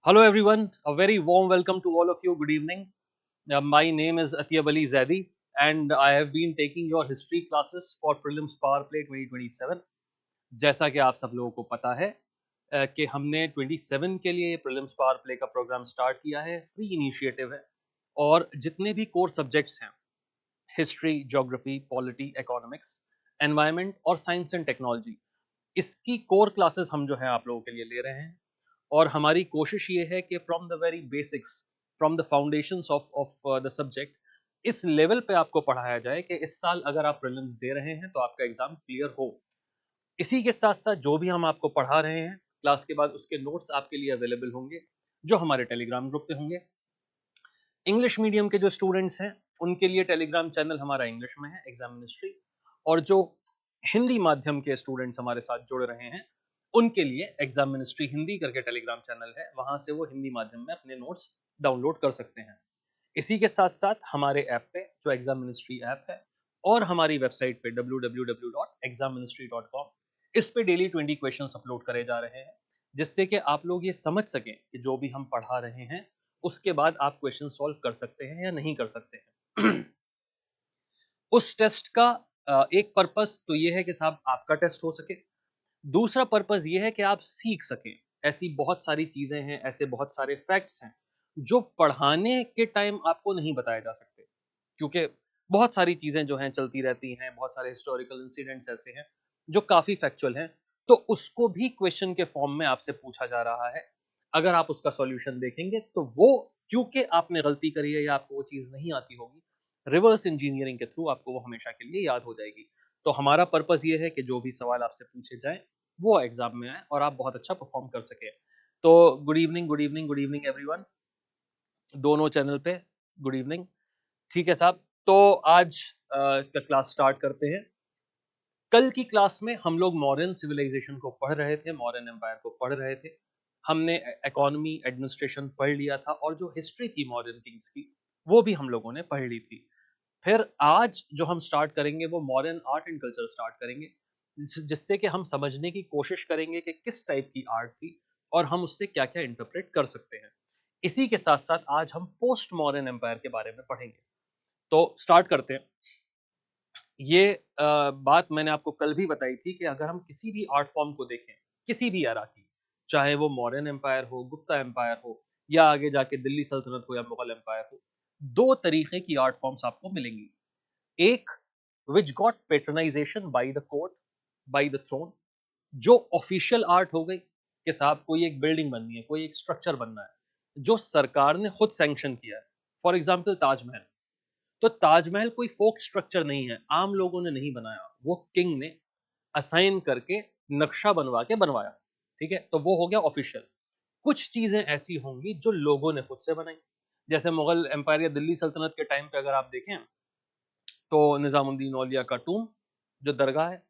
Hello everyone, a very warm welcome to all of you. Good evening. My name is Atiyab Ali Zaidi and I have been taking your history classes for Prelims Power Play 2027. जैसा कि आप सब लोगों को पता है कि हमने 27 के लिए प्रीलिम्स पावर प्ले का प्रोग्राम स्टार्ट किया है। फ्री इनिशिएटिव है और जितने भी कोर सब्जेक्ट्स हैं, history, geography, polity, economics, environment और साइंस एंड टेक्नोलॉजी, इसकी कोर क्लासेस हम जो है आप लोगों के लिए ले रहे हैं। और हमारी कोशिश ये है कि from the very basics, from the foundations of the subject, इस लेवल पे आपको पढ़ाया जाए कि इस साल अगर आप प्रीलिम्स दे रहे हैं तो आपका एग्जाम क्लियर हो। इसी के साथ साथ जो भी हम आपको पढ़ा रहे हैं क्लास के बाद, उसके नोट्स आपके लिए अवेलेबल होंगे जो हमारे टेलीग्राम ग्रुप पे होंगे। इंग्लिश मीडियम के जो स्टूडेंट्स हैं उनके लिए टेलीग्राम चैनल हमारा इंग्लिश में है, एग्जाम मिनिस्ट्री। और जो हिंदी माध्यम के स्टूडेंट्स हमारे साथ जुड़ रहे हैं उनके लिए एग्जाम मिनिस्ट्री हिंदी करके टेलीग्राम चैनल है, वहां से वो हिंदी माध्यम में अपने नोट्स डाउनलोड कर सकते हैं। इसी के साथ साथ हमारे ऐप पे, जो एग्जाम मिनिस्ट्री ऐप है, और हमारी वेबसाइट पे www.examministry.com, इस पे डेली 20 क्वेश्चंस अपलोड करे जा रहे हैं, जिससे कि आप लोग ये समझ सकें कि जो भी हम पढ़ा रहे हैं उसके बाद आप क्वेश्चन सॉल्व कर सकते हैं या नहीं कर सकते हैं। उस टेस्ट का एक पर्पस तो ये है कि साहब आपका टेस्ट हो सके, दूसरा पर्पस ये है कि आप सीख सकें। ऐसी बहुत सारी चीजें हैं, ऐसे बहुत सारे फैक्ट्स हैं जो पढ़ाने के टाइम आपको नहीं बताए जा सकते, क्योंकि बहुत सारी चीजें जो हैं चलती रहती हैं, बहुत सारे हिस्टोरिकल इंसिडेंट्स ऐसे हैं जो काफी फैक्चुअल हैं, तो उसको भी क्वेश्चन के फॉर्म में आपसे पूछा जा रहा है। अगर आप उसका सॉल्यूशन देखेंगे तो वो, क्योंकि आपने गलती करी है या आपको वो चीज नहीं आती होगी, रिवर्स इंजीनियरिंग के थ्रू आपको वो हमेशा के लिए याद हो जाएगी। तो हमारा पर्पस ये है कि जो भी सवाल आपसे पूछे जाए वो एग्जाम में आए और आप बहुत अच्छा परफॉर्म कर सके। तो good evening, good evening, good evening everyone, दोनों चैनल पे गुड इवनिंग। ठीक है साहब, तो आज का क्लास स्टार्ट करते हैं। कल की क्लास में हम लोग मॉडर्न सिविलाइजेशन को पढ़ रहे थे, मॉडर्न एम्पायर को पढ़ रहे थे। हमने इकोनॉमी, एडमिनिस्ट्रेशन पढ़ लिया था और जो हिस्ट्री थी मॉडर्न किंग्स की वो भी हम लोगों ने पढ़ ली थी। फिर आज जो हम स्टार्ट करेंगे वो modern art and culture start करेंगे, जिससे कि हम समझने की कोशिश करेंगे कि किस टाइप की आर्ट थी और हम उससे क्या क्या इंटरप्रेट कर सकते हैं। इसी के साथ साथ आज हम पोस्ट मॉडर्न एम्पायर के बारे में पढ़ेंगे। तो स्टार्ट करते हैं। ये बात मैंने आपको कल भी बताई थी कि अगर हम किसी भी आर्ट फॉर्म को देखें, किसी भी एरा की, चाहे वो मॉडर्न एम्पायर हो, गुप्ता एम्पायर हो, या आगे जाके दिल्ली सल्तनत हो या मुगल एम्पायर हो, दो तरीके की आर्ट फॉर्म्स आपको मिलेंगी। एक which got patronisation by the court, by the throne, जो ऑफिशियल आर्ट हो गई कि साहब कोई एक बिल्डिंग बननी है, कोई एक स्ट्रक्चर बनना है जो सरकार ने खुद सैंक्शन किया है। For example Taj Mahal. तो ताजमहल कोई फोक स्ट्रक्चर नहीं है, आम लोगों ने नहीं बनाया, वो किंग ने असाइन करके नक्शा बनवा के बनवाया। ठीक है, तो वो हो गया ऑफिशियल। कुछ चीजें ऐसी होंगी जो लोगों ने खुद से बनाई, जैसे मुगल एम्पायर या दिल्ली सल्तनत के टाइम पे अगर आप देखें तो निजामुद्दीन औलिया का टूम, जो दरगाह है,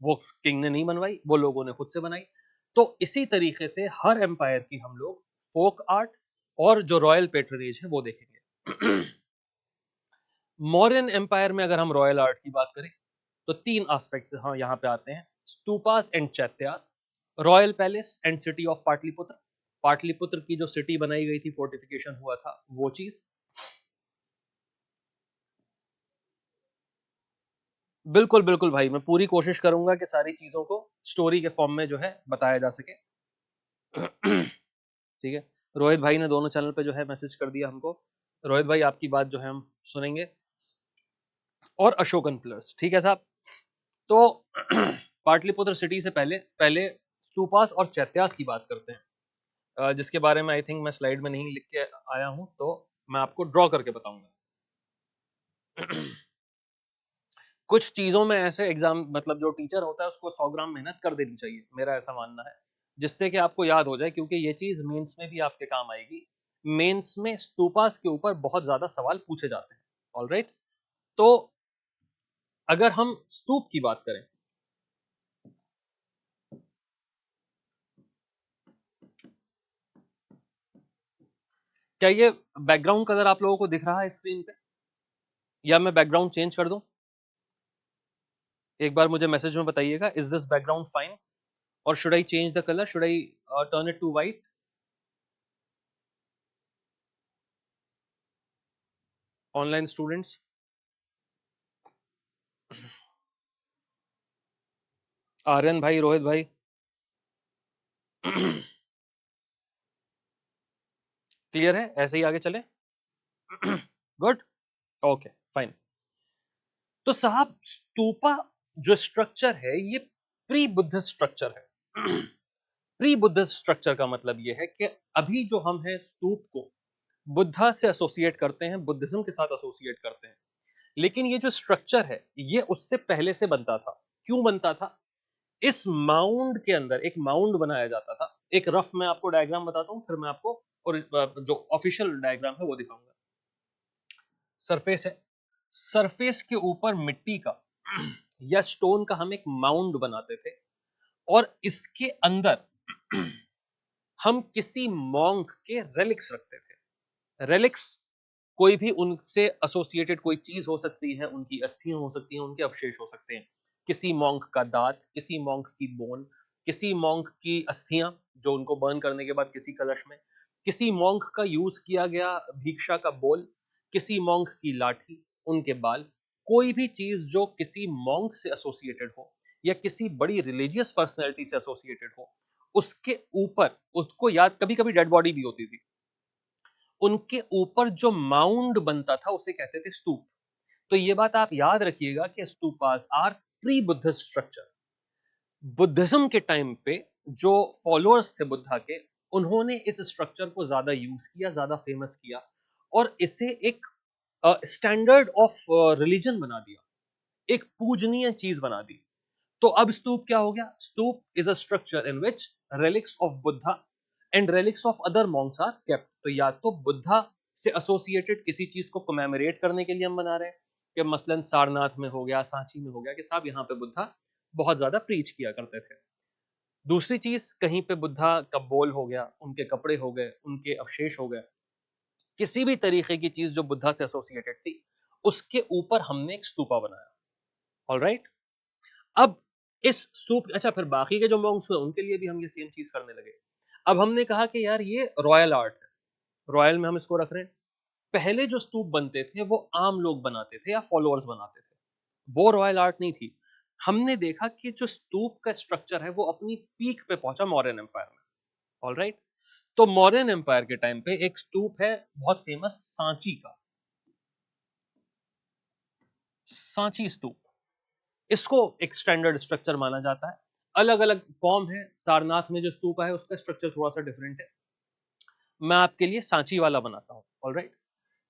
वो किंग ने नहीं बनवाई, वो लोगों ने खुद से बनाई। तो इसी तरीके से हर एम्पायर की हम लोग फोक आर्ट और जो रॉयल पेट्रनेज है वो देखेंगे। मौर्यन एम्पायर में अगर हम रॉयल आर्ट की बात करें तो तीन एस्पेक्ट्स हाँ यहाँ पे आते हैं: stupas and चैत्यास, royal palace and city of Pataliputra, Pataliputra की जो सिटी बनाई गई थी, फोर्टिफिकेशन हुआ था, वो चीज। बिल्कुल बिल्कुल भाई, मैं पूरी कोशिश करूंगा कि सारी चीजों को स्टोरी के फॉर्म में जो है बताया जा सके। ठीक है, रोहित भाई ने दोनों चैनल पे जो है मैसेज कर दिया हमको। रोहित भाई आपकी बात जो है हम सुनेंगे। और अशोकन पिलर्स, ठीक है साहब। तो पाटलिपुत्र सिटी से पहले पहले स्तूपास और चैत्यास की बात करते हैं, जिसके बारे में आई थिंक मैं स्लाइड में नहीं लिख के आया हूं, तो मैं आपको ड्रॉ करके बताऊंगा। कुछ चीजों में ऐसे एग्जाम, मतलब जो टीचर होता है उसको 100 ग्राम मेहनत कर देनी चाहिए, मेरा ऐसा मानना है, जिससे कि आपको याद हो जाए, क्योंकि ये चीज मेंस में भी आपके काम आएगी। मेंस में स्तूपास के ऊपर बहुत ज्यादा सवाल पूछे जाते हैं। ऑलराइट, तो अगर हम स्तूप की बात करें, क्या ये बैकग्राउंड कलर आप लोगों को दिख रहा है स्क्रीन पे, या मैं बैकग्राउंड चेंज कर दूं? एक बार मुझे मैसेज में बताइएगा, इज दिस बैकग्राउंड फाइन और should I change the colour, should I turn it to white? Online students, Aryan भाई, रोहित भाई, क्लियर है? ऐसे ही आगे चले? Good, okay fine. तो साहब स्तूपा जो स्ट्रक्चर है ये प्री बुद्धिस्ट स्ट्रक्चर है। प्री बुद्धिस्ट स्ट्रक्चर का मतलब ये है कि अभी जो हम हैं स्तूप को बुद्धा से एसोसिएट करते हैं, बुद्धिज्म के साथ एसोसिएट करते हैं, लेकिन ये जो स्ट्रक्चर है ये उससे पहले से बनता था। क्यों बनता था? इस माउंड के अंदर एक माउंड बनाया जाता था। एक रफ मैं आपको डायग्राम बताता हूं, फिर मैं आपको और जो ऑफिशियल डायग्राम है वो दिखाऊंगा। सरफेस है, सरफेस के ऊपर मिट्टी का या स्टोन का हम एक माउंड बनाते थे और इसके अंदर हम किसी मॉन्क के रेलिक्स रखते थे। रेलिक्स कोई भी उनसे एसोसिएटेड कोई चीज हो सकती है, उनकी अस्थियां हो सकती हैं, उनके अवशेष हो सकते हैं। किसी मॉन्क का दांत, किसी मॉन्क की बोन, किसी मॉन्क की अस्थियां जो उनको बर्न करने के बाद किसी कलश में, किसी मॉन्क का यूज किया गया भिक्षा का बोल, किसी मॉन्क की लाठी, उनके बाल, कोई भी चीज जो किसी मॉन्क से एसोसिएटेड हो या किसी बड़ी रिलीजियस पर्सनैलिटी से एसोसिएटेड हो, उसके ऊपर उसको याद, कभी कभी डेड बॉडी भी होती थी, उनके ऊपर जो माउंड बनता था उसे कहते थे स्तूप। तो ये बात आप याद रखिएगा कि stupas are pre Buddhist structure. Buddhism के टाइम पे जो फॉलोअर्स थे बुद्धा के, उन्होंने इस स्ट्रक्चर को ज्यादा यूज किया, ज्यादा फेमस किया और इसे एक स्टैंडर्ड ऑफ रिलीजन बना दिया, एक पूजनीय चीज बना दी। तो अब स्तूप क्या हो गया? Stupa is a structure in which relics of Buddha and relics of other monks are kept. तो या तो बुद्धा से एसोसिएटेड किसी चीज को कमेमोरेट करने के लिए हम बना रहे हैं, कि मसलन सारनाथ में हो गया, सांची में हो गया, कि साहब यहाँ पे बुद्धा बहुत ज्यादा प्रीच किया करते थे। दूसरी चीज, कहीं पे बुद्धा का बोल हो गया, उनके कपड़े हो गए, उनके अवशेष हो गए, किसी भी तरीके की चीज जो बुद्धा से एसोसिएटेड थी, उसके ऊपर हमने एक स्तूपा बनाया। ऑलराइट, अब इस स्तूप, अच्छा फिर बाकी के जो मॉन्क्स हुए उनके लिए भी हम ये सेम चीज करने लगे। अब हमने कहा कि यार ये रॉयल आर्ट है, रॉयल में हम इसको रख रहे हैं। पहले जो स्तूप बनते थे वो आम लोग बनाते थे या फॉलोअर्स बनाते थे, वो रॉयल आर्ट नहीं थी। हमने देखा कि जो स्तूप का स्ट्रक्चर है वो अपनी पीक पे पहुंचा मौर्यन एम्पायर में। ऑलराइट, तो मौर्यन एम्पायर के टाइम पे एक स्तूप है बहुत फेमस, सांची का, सांची स्तूप। इसको एक स्टैंडर्ड स्ट्रक्चर माना जाता है। अलग अलग फॉर्म है, सारनाथ में जो स्तूपा है उसका स्ट्रक्चर थोड़ा सा डिफरेंट है। मैं आपके लिए सांची वाला बनाता हूं। ऑलराइट,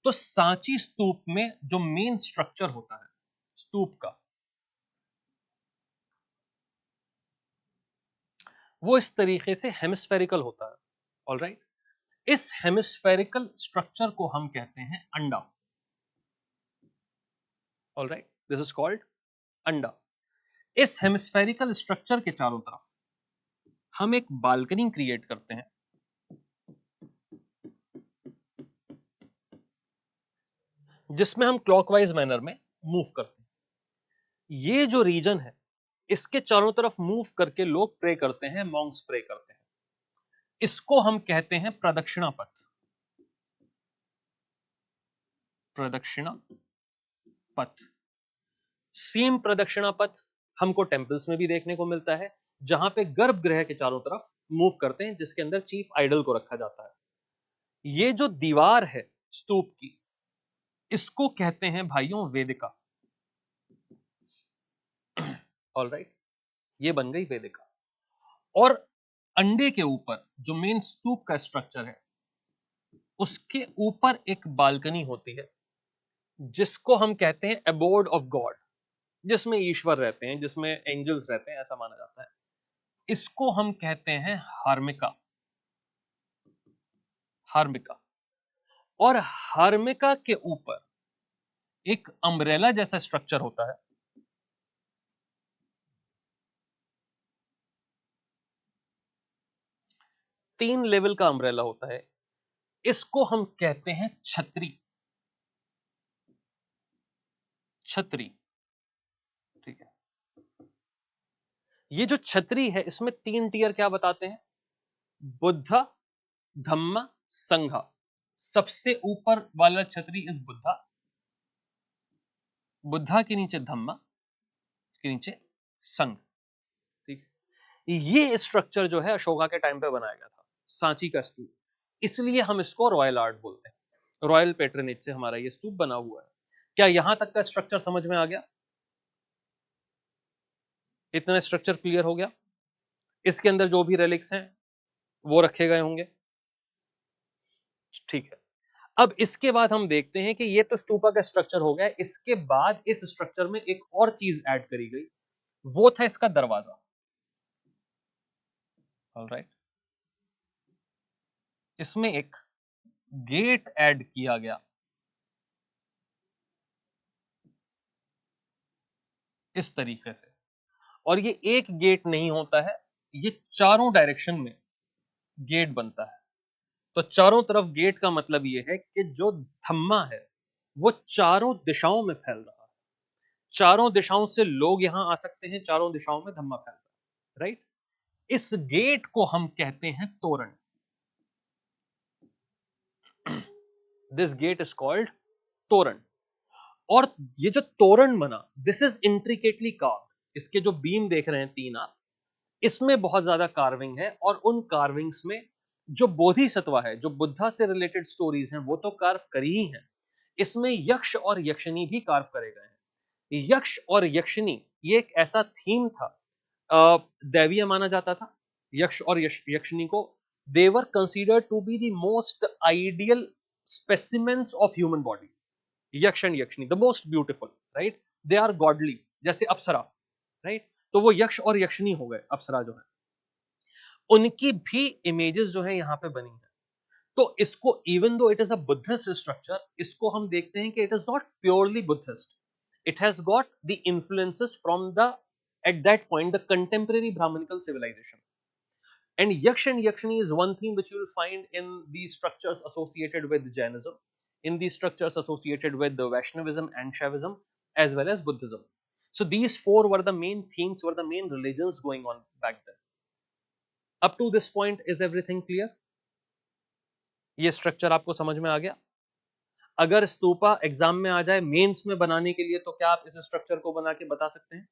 तो सांची स्तूप में जो मेन स्ट्रक्चर होता है स्तूप का, वो इस तरीके से हेमिस्फेरिकल होता है। ऑलराइट, इस हेमिस्फेरिकल स्ट्रक्चर को हम कहते हैं अंडा। ऑलराइट, दिस इज कॉल्ड अंडा। इस हेमिस्फेरिकल स्ट्रक्चर के चारों तरफ हम एक बालकनी क्रिएट करते हैं, जिसमें हम क्लॉकवाइज मैनर में मूव करते हैं। ये जो रीजन है इसके चारों तरफ मूव करके लोग प्रे करते हैं, मॉन्क्स प्रे करते हैं। इसको हम कहते हैं प्रदक्षिणा पथ। प्रदक्षिणा पथ, सेम प्रदक्षिणा पथ हमको टेंपल्स में भी देखने को मिलता है, जहां पे गर्भगृह के चारों तरफ मूव करते हैं, जिसके अंदर चीफ आइडल को रखा जाता है। ये जो दीवार है स्तूप की, इसको कहते हैं भाइयों वेदिका। ऑलराइट, ये बन गई वेदिका। और अंडे के ऊपर जो मेन स्तूप का स्ट्रक्चर है, उसके ऊपर एक बालकनी होती है, जिसको हम कहते हैं एबोर्ड ऑफ गॉड, जिसमें ईश्वर रहते हैं, जिसमें एंजल्स रहते हैं, ऐसा माना जाता है। इसको हम कहते हैं हार्मिका। हार्मिका, और हार्मिका के ऊपर एक अम्ब्रेला जैसा स्ट्रक्चर होता है, तीन लेवल का अम्ब्रेला होता है, इसको हम कहते हैं छतरी। छतरी, ठीक है। ये जो छतरी है इसमें तीन टियर क्या बताते हैं? बुद्धा, धम्मा, संघा। सबसे ऊपर वाला छतरी इज बुद्धा, बुद्धा के नीचे धम्मा, के नीचे संघ। ठीक है, ये स्ट्रक्चर जो है अशोका के टाइम पे बनाया गया था, सांची का स्तूप, इसलिए हम इसको रॉयल आर्ट बोलते हैं। रॉयल पैट्रनेज से हमारा ये स्तूप बना हुआ है। क्या यहां तक का स्ट्रक्चर समझ में आ गया? इतना स्ट्रक्चर क्लियर हो गया? इसके अंदर जो भी रेलिक्स हैं वो रखे गए होंगे। ठीक है, अब इसके बाद हम देखते हैं कि ये तो स्तूपा का स्ट्रक्चर हो गया। इसके बाद इस स्ट्रक्चर में एक और चीज ऐड करी गई, वो था इसका दरवाजा। ऑलराइट, इसमें एक गेट ऐड किया गया, इस तरीके से। और ये एक गेट नहीं होता है, ये चारों डायरेक्शन में गेट बनता है। तो चारों तरफ गेट का मतलब ये है कि जो धम्मा है वो चारों दिशाओं में फैल रहा है, चारों दिशाओं से लोग यहां आ सकते हैं, चारों दिशाओं में धम्मा फैल रहा है। राइट, इस गेट को हम कहते हैं तोरण। दिस गेट इज कॉल्ड तोरण। और ये जो तोरण बना, दिस इज इंट्रिकेटली कार्व्ड। इसके जो बीम देख रहे हैं तीन आप, इसमें बहुत ज्यादा कार्विंग है। और उन कार्विंग्स में जो बोधिसत्वा है, जो बुद्धा से रिलेटेड स्टोरीज हैं, वो तो कार्व करी ही हैं, इसमें यक्ष और यक्षिणी भी कार्व करे गए हैं। यक्ष और यक्षिणी ये एक ऐसा थीम था, दैवीय माना जाता था यक्ष और यक्षिणी को। They were considered to be the most ideal specimens of human body. Yaksha and yakshini the most beautiful, right, they are godly, जैसे अप्सरा। राइट, तो वो यक्ष और यक्षिणी हो गए, अप्सरा जो है, उनकी भी इमेजेस जो है यहां पे बनी है। तो इसको, even though it is a Buddhist structure, इसको हम देखते हैं कि it is not purely Buddhist, it has got the influences from the, at that point, the contemporary Brahminical civilization. And Yaksh and Yakshini is one theme which you will find in these structures associated with Jainism, in these structures associated with the Vaishnavism and Shaivism, as well as Buddhism. So these four were the main themes, were the main religions going on back then. Up to this point, is everything clear? ये structure आपको समझ में आ गया? अगर stupa exam में आ जाए mains में बनाने के लिए, तो क्या आप इस स्ट्रक्चर को बना के बता सकते हैं,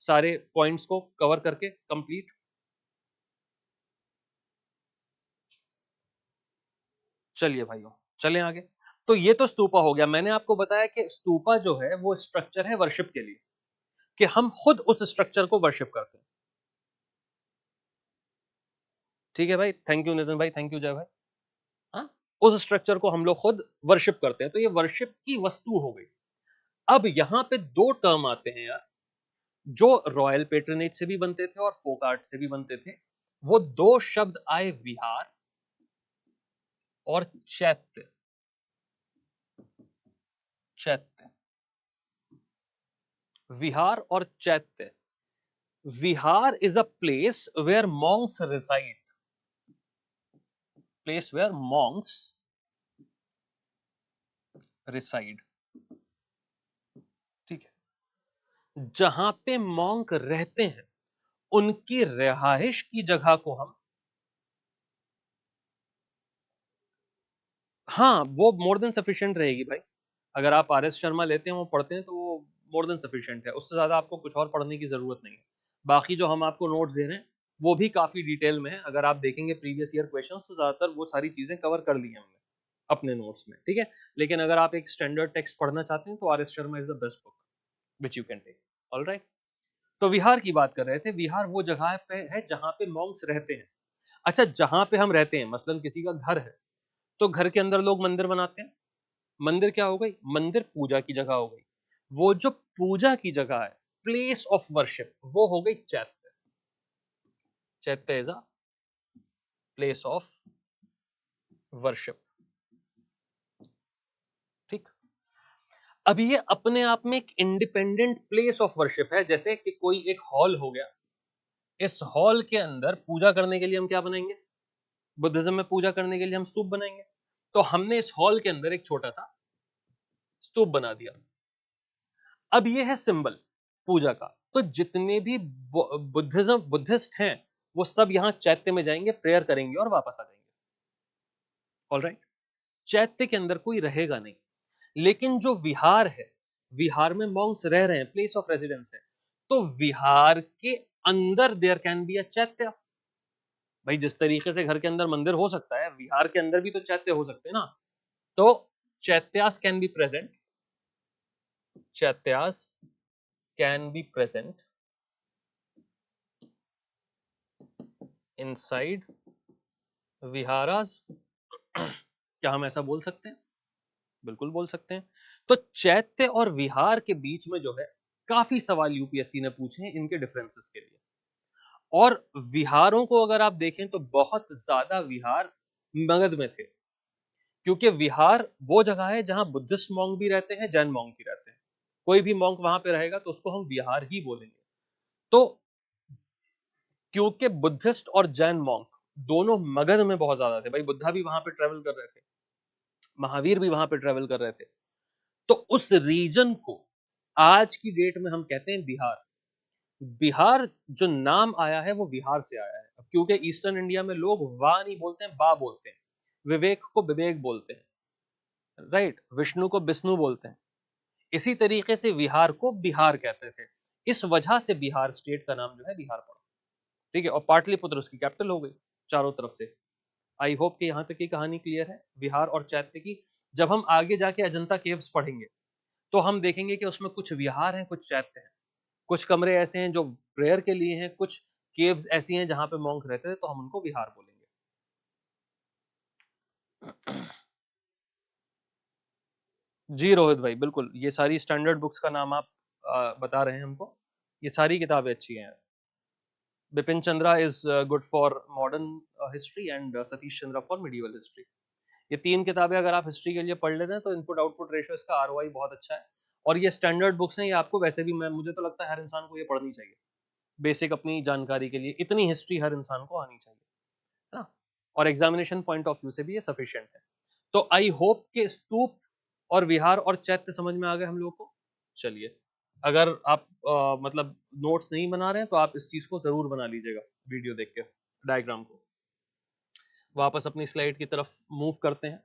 सारे पॉइंट्स को कवर करके कंप्लीट? चलिए भाइयों, चलें आगे। तो ये तो स्तूपा हो गया। मैंने आपको बताया कि स्तूपा जो है वो स्ट्रक्चर है वर्शिप के लिए, कि हम खुद उस स्ट्रक्चर को वर्शिप करते हैं। ठीक है भाई, थैंक यू नितिन भाई, थैंक यू जय भाई। हाँ, उस स्ट्रक्चर को हम लोग खुद वर्शिप करते हैं, तो ये वर्शिप की वस्तु हो गई। अब यहां पे दो टर्म आते हैं यार, जो रॉयल पेट्रनेज से भी बनते थे और फोक आर्ट से भी बनते थे। वो दो शब्द आए, विहार और चैत्य। चैत्य, विहार और चैत्य। विहार is a place where monks reside, place where monks reside। ठीक है, जहां पे मॉन्क रहते हैं उनकी रिहाइश की जगह को हम, हाँ, वो मोर देन सफिशिएंट रहेगी भाई। अगर आप आर एस शर्मा लेते हैं, वो पढ़ते हैं, तो वो मोर देन सफिशिएंट है, उससे ज्यादा आपको कुछ और पढ़ने की जरूरत नहीं है। बाकी जो हम आपको नोट्स दे रहे हैं वो भी काफी डिटेल में है। अगर आप देखेंगे प्रीवियस ईयर क्वेश्चंस, तो ज्यादातर वो सारी चीजें कवर कर ली हैं हमने अपने नोट्स में। ठीक है, लेकिन अगर आप एक स्टैंडर्ड टेक्स्ट पढ़ना चाहते हैं, तो R S Sharma is the best book which you can take. Alright, तो विहार की बात कर रहे थे। विहार वो जगह पे है जहां पे मॉन्क्स रहते हैं। अच्छा, जहां पे हम रहते हैं, मसलन किसी का घर है, तो घर के अंदर लोग मंदिर बनाते हैं। मंदिर क्या हो गई? मंदिर पूजा की जगह हो गई। वो जो पूजा की जगह है, प्लेस ऑफ वर्शिप, वो हो गई चैत्य। चैत्य is a place of worship. ठीक, अब ये अपने आप में एक इंडिपेंडेंट प्लेस ऑफ वर्शिप है। जैसे कि कोई एक हॉल हो गया, इस हॉल के अंदर पूजा करने के लिए हम क्या बनाएंगे? बुद्धिज्म में पूजा करने के लिए हम स्तूप बनाएंगे। तो हमने इस हॉल के अंदर एक छोटा सा स्तूप बना दिया। अब ये है सिंबल पूजा का। तो जितने भी बुद्धिस्ट हैं, वो सब यहां चैत्य में जाएंगे, प्रेयर करेंगे और वापस आ जाएंगे। ऑलराइट, चैत्य के अंदर कोई रहेगा नहीं। लेकिन जो विहार है, विहार में मॉन्क्स रह रहे हैं, प्लेस ऑफ रेजिडेंस है, तो विहार के अंदर देयर कैन बी अ चैत्य। भाई जिस तरीके से घर के अंदर मंदिर हो सकता है, विहार के अंदर भी तो चैत्य हो सकते हैं ना। तो chaityas can be present, chaityas can be present inside viharas. क्या हम ऐसा बोल सकते हैं? बिल्कुल बोल सकते हैं। तो चैत्य और विहार के बीच में जो है काफी सवाल यूपीएससी ने पूछे हैं इनके डिफरेंसेस के लिए। और विहारों को अगर आप देखें तो बहुत ज्यादा विहार मगध में थे, क्योंकि विहार वो जगह है जहां बुद्धिस्ट मॉन्क भी रहते हैं, जैन मॉन्क भी रहते हैं। कोई भी मॉन्क वहां पे रहेगा तो उसको हम विहार ही बोलेंगे। तो क्योंकि बुद्धिस्ट और जैन मॉन्क दोनों मगध में बहुत ज्यादा थे, भाई बुद्धा भी वहां पे ट्रेवल कर रहे थे, महावीर भी वहां पे ट्रेवल कर रहे थे, तो उस रीजन को आज की डेट में हम कहते हैं बिहार। बिहार जो नाम आया है वो बिहार से आया है। अब क्योंकि ईस्टर्न इंडिया में लोग वाह नहीं बोलते हैं, बा बोलते हैं, विवेक को विवेक बोलते हैं, राइट, विष्णु को विष्णु बोलते हैं, इसी तरीके से विहार को बिहार कहते थे। इस वजह से बिहार स्टेट का नाम जो है बिहार पड़ा। ठीक है, और पाटलिपुत्र उसकी कैपिटल हो गई चारों तरफ से। आई होप कि यहां तक की कहानी क्लियर है बिहार और चैत्य की। जब हम आगे जाके अजंता केव्स पढ़ेंगे तो हम देखेंगे कि उसमें कुछ विहार हैं, कुछ चैत्य हैं, कुछ कमरे ऐसे हैं जो प्रेयर के लिए हैं, कुछ केव्स ऐसी हैं जहां पे मॉन्क रहते थे, तो हम उनको विहार बोलेंगे। जी रोहित भाई, बिल्कुल, ये सारी स्टैंडर्ड बुक्स का नाम आप बता रहे हैं हमको, ये सारी किताबें अच्छी हैं। Bipin Chandra is good for modern history and Satish Chandra for medieval history. ये तीन किताबें अगर आप हिस्ट्री के लिए पढ़ लेते हैं तो इनपुट आउटपुट रेशियो इसका आरओआई बहुत अच्छा है। और ये स्टैंडर्ड बुक्स हैं, ये आपको वैसे भी, मैं मुझे तो लगता है हर इंसान को ये पढ़नी चाहिए, बेसिक अपनी जानकारी के लिए इतनी हिस्ट्री हर इंसान को आनी चाहिए, है ना। और एग्जामिनेशन पॉइंट ऑफ व्यू से भी ये सफिशिएंट है। तो आई होप कि स्तूप और विहार और चैत्य समझ में आ गए हम लोग को। चलिए, अगर आप मतलब नोट्स नहीं बना रहे हैं तो आप इस चीज को जरूर बना लीजिएगा वीडियो देख के, डायग्राम को। वापस अपनी स्लाइड की तरफ मूव करते हैं।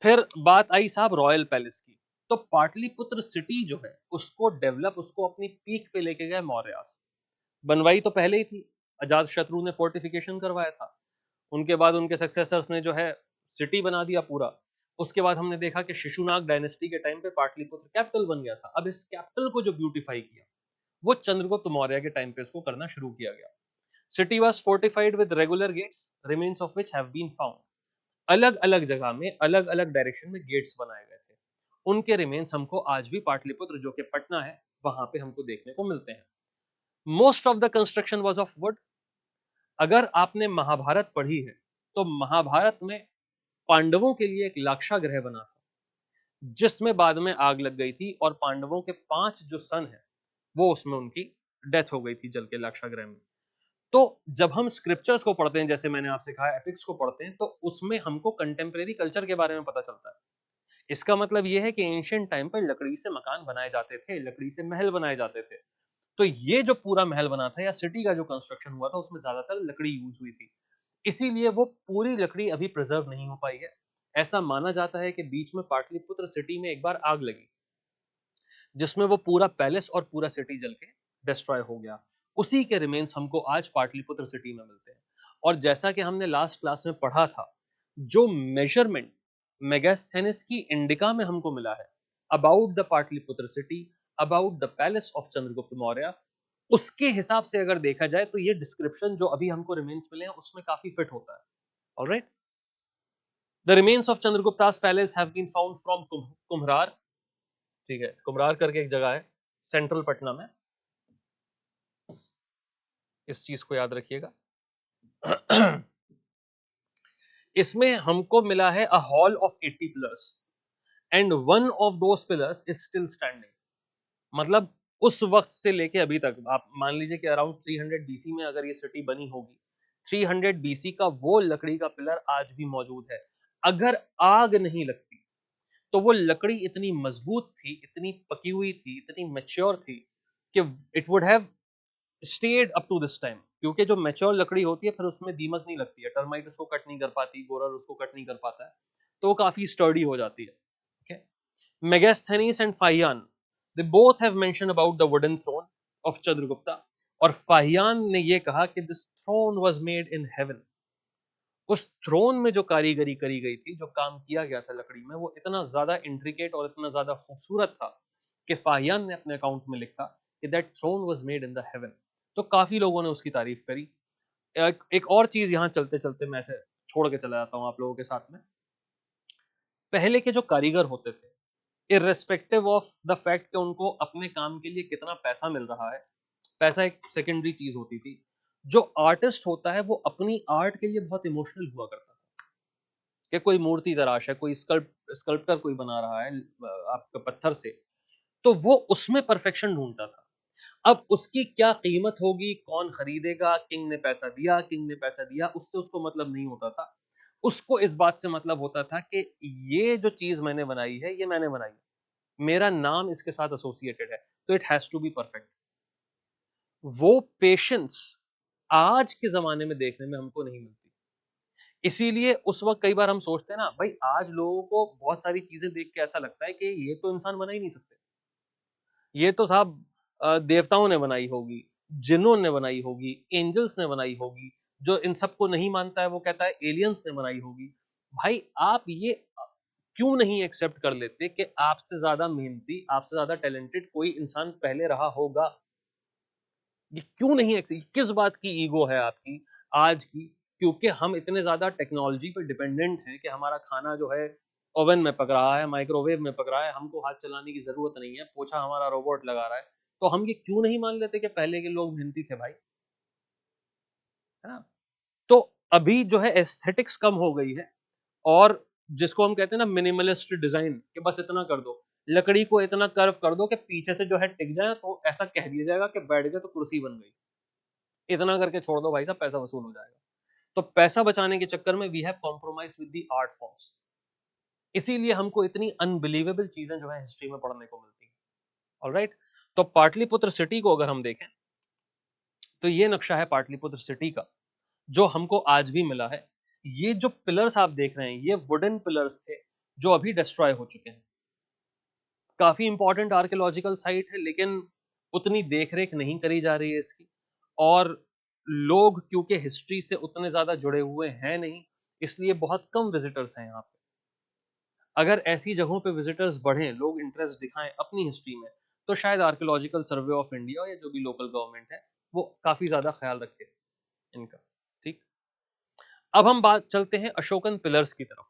फिर बात आई साहब रॉयल पैलेस की। तो पाटलिपुत्र सिटी जो है उसको डेवलप, उसको अपनी पीक पे लेके गए मौर्यास। बनवाई तो पहले ही थी, अजात शत्रु ने फोर्टिफिकेशन करवाया था, उनके बाद उनके सक्सेसर्स ने जो है सिटी बना दिया पूरा। उसके बाद हमने देखा कि शिशुनाग डायनेस्टी के टाइम पे पाटलिपुत्र कैपिटल बन गया था। अब इस कैपिटल को जो ब्यूटीफाई किया वो चंद्रगुप्त मौर्य के टाइम पे इसको करना शुरू किया गया। City was fortified with regular gates, remains of which have been found. अलग अलग जगह में अलग अलग डायरेक्शन में गेट्स बनाए गए थे, उनके रिमेन्स हमको आज भी पाटलिपुत्र जो कि पटना है वहां पे हमको देखने को मिलते हैं। Most of the construction was of would. अगर आपने महाभारत पढ़ी है तो महाभारत में पांडवों के लिए एक लाक्षागृह बना था, जिसमें बाद में आग लग गई थी और पांडवों के 5 जो सन हैं वो उसमें उनकी डेथ हो गई थी जल के लाक्षागृह में। तो जब हम स्क्रिप्चर्स को पढ़ते हैं, जैसे मैंने आपसे कहा एपिक्स को पढ़ते हैं, तो उसमें हमको कंटेम्प्रेरी कल्चर के बारे में पता चलता है। इसका मतलब यह है कि एंशिएंट टाइम पर लकड़ी से मकान बनाए जाते थे, लकड़ी से महल बनाए जाते थे। तो ये जो पूरा महल बना था या सिटी का जो कंस्ट्रक्शन हुआ था उसमें ज्यादातर लकड़ी यूज हुई थी, इसीलिए वो पूरी लकड़ी अभी प्रिजर्व नहीं हो पाई है। ऐसा माना जाता है कि बीच में पाटलिपुत्र सिटी में एक बार आग लगी जिसमें वो पूरा पैलेस और पूरा सिटी जल के डिस्ट्रॉय हो गया। उसी के रिमेन्स हमको आज पाटलिपुत्र सिटी में मिलते हैं। और जैसा कि हमने लास्ट क्लास में पढ़ा था, जो मेजरमेंट मेगास्थेनिस की इंडिका में हमको मिला है about the Pataliputra city, about the palace of Chandragupta Maurya, उसके हिसाब से अगर देखा जाए तो ये डिस्क्रिप्शन जो अभी हमको रिमेन्स मिले हैं उसमें काफी फिट होता है। Alright, the remains of Chandragupta's palace have been found from Kumhrar. ठीक है, कुम्हरार करके एक जगह है सेंट्रल पटना में, इस चीज को याद रखिएगा। इसमें हमको मिला है a hall of 80 pillars and one of those pillars is still standing. मतलब उस वक्त से लेके अभी तक आप मान लीजिए कि अराउंड 300 बीसी में अगर ये सिटी बनी होगी, 300 बीसी का वो लकड़ी का पिलर आज भी मौजूद है। अगर आग नहीं लगती तो वो लकड़ी इतनी मजबूत थी, इतनी पकी हुई थी, इतनी मैच्योर थी कि it would have stayed up to this time. क्योंकि जो मैच्योर लकड़ी होती है फिर उसमें दीमक नहीं लगती है, टर्माइट उसको कट नहीं कर पाती, गोरर उसको कट नहीं कर पाता है, तो वो काफी स्टर्डी हो जाती है। okay? Megasthenes and Phaion, they both have mentioned about the wooden throne of Chandragupta. और फाहियान ने ये कहा कि this throne was made in heaven. उस थ्रोन में जो कारीगरी करी गई थी, जो काम किया गया था लकड़ी में, वो इतना ज्यादा इंट्रिकेट और इतना ज्यादा खूबसूरत था कि फाहियान ने अपने अकाउंट में लिखा कि that throne was made in the heaven. तो काफी लोगों ने उसकी तारीफ करी। एक और चीज यहाँ चलते चलते मैं ऐसे छोड़ के चला जाता हूँ आप लोगों के साथ में। पहले के जो कारीगर होते थे, इररेस्पेक्टिव ऑफ द फैक्ट कि उनको अपने काम के लिए कितना पैसा मिल रहा है, पैसा एक सेकेंडरी चीज होती थी। जो आर्टिस्ट होता है वो अपनी आर्ट के लिए बहुत इमोशनल हुआ करता है कि कोई मूर्ति तराश है, कोई स्कल्प्टर कोई बना रहा है आपके पत्थर से, तो वो उसमें परफेक्शन ढूंढता था। अब उसकी क्या कीमत होगी, कौन खरीदेगा, किंग ने पैसा दिया, किंग ने पैसा दिया, उससे उसको मतलब नहीं होता था। उसको इस बात से मतलब होता था कि ये जो चीज मैंने बनाई है, ये मैंने बनाई है, मेरा नाम इसके साथ एसोसिएटेड है, तो it has to be perfect. वो पेशेंस आज के जमाने में देखने में हमको नहीं मिलती। इसीलिए उस वक्त कई बार हम सोचते हैं ना, भाई आज लोगों को बहुत सारी चीजें देख के ऐसा लगता है कि ये तो इंसान बना ही नहीं सकते, ये तो साहब देवताओं ने बनाई होगी, जिन्नों ने बनाई होगी, एंजल्स ने बनाई होगी। जो इन सबको नहीं मानता है वो कहता है एलियंस ने बनाई होगी। भाई आप ये क्यों नहीं एक्सेप्ट कर लेते कि आपसे ज्यादा मेहनती, आपसे ज्यादा टैलेंटेड कोई इंसान पहले रहा होगा? ये क्यों नहीं एक्सेप्ट, किस बात की ईगो है आपकी आज की? क्योंकि हम इतने ज्यादा टेक्नोलॉजी पर डिपेंडेंट हैं कि हमारा खाना जो है ओवन में पक रहा है, माइक्रोवेव में पक रहा है, हमको हाथ चलाने की जरूरत नहीं है, पोछा हमारा रोबोट लगा रहा है। तो हम ये क्यों नहीं मान लेते कि पहले के लोग मेहनती थे भाई, है ना? तो अभी जो है एस्थेटिक्स कम हो गई है, और जिसको हम कहते हैं ना मिनिमलिस्ट डिजाइन, कि बस इतना कर दो, लकड़ी को इतना कर्व कर दो कि पीछे से जो है टिक जाए, तो ऐसा कह दिया जाएगा कि बैठ गए तो कुर्सी बन गई। इतना करके छोड़ दो भाई साहब, पैसा वसूल हो जाएगा। तो पैसा बचाने के चक्कर में we have compromise with the art forms. इसीलिए हमको इतनी अनबिलीवेबल चीजें जो है हिस्ट्री में पढ़ने को मिलती हैं। ऑलराइट, तो पाटलिपुत्र सिटी को अगर हम देखें, तो ये नक्शा है पाटलिपुत्र सिटी का, जो हमको आज भी मिला है। ये जो पिलर्स आप देख रहे हैं, ये वुडन पिलर्स थे जो अभी डिस्ट्रॉय हो चुके हैं। काफी इंपॉर्टेंट आर्कियोलॉजिकल साइट है, लेकिन उतनी देखरेख नहीं करी जा रही है इसकी। और लोग क्योंकि हिस्ट्री से उतने ज्यादा जुड़े हुए हैं नहीं, इसलिए बहुत कम विजिटर्स हैं यहाँ पे। अगर ऐसी जगहों पे विजिटर्स बढ़े, लोग इंटरेस्ट दिखाएं अपनी हिस्ट्री में, तो शायद आर्कियोलॉजिकल सर्वे ऑफ इंडिया या जो भी लोकल गवर्नमेंट है वो काफी ज्यादा ख्याल रखे इनका। ठीक, अब हम बात चलते हैं अशोकन पिलर्स की तरफ।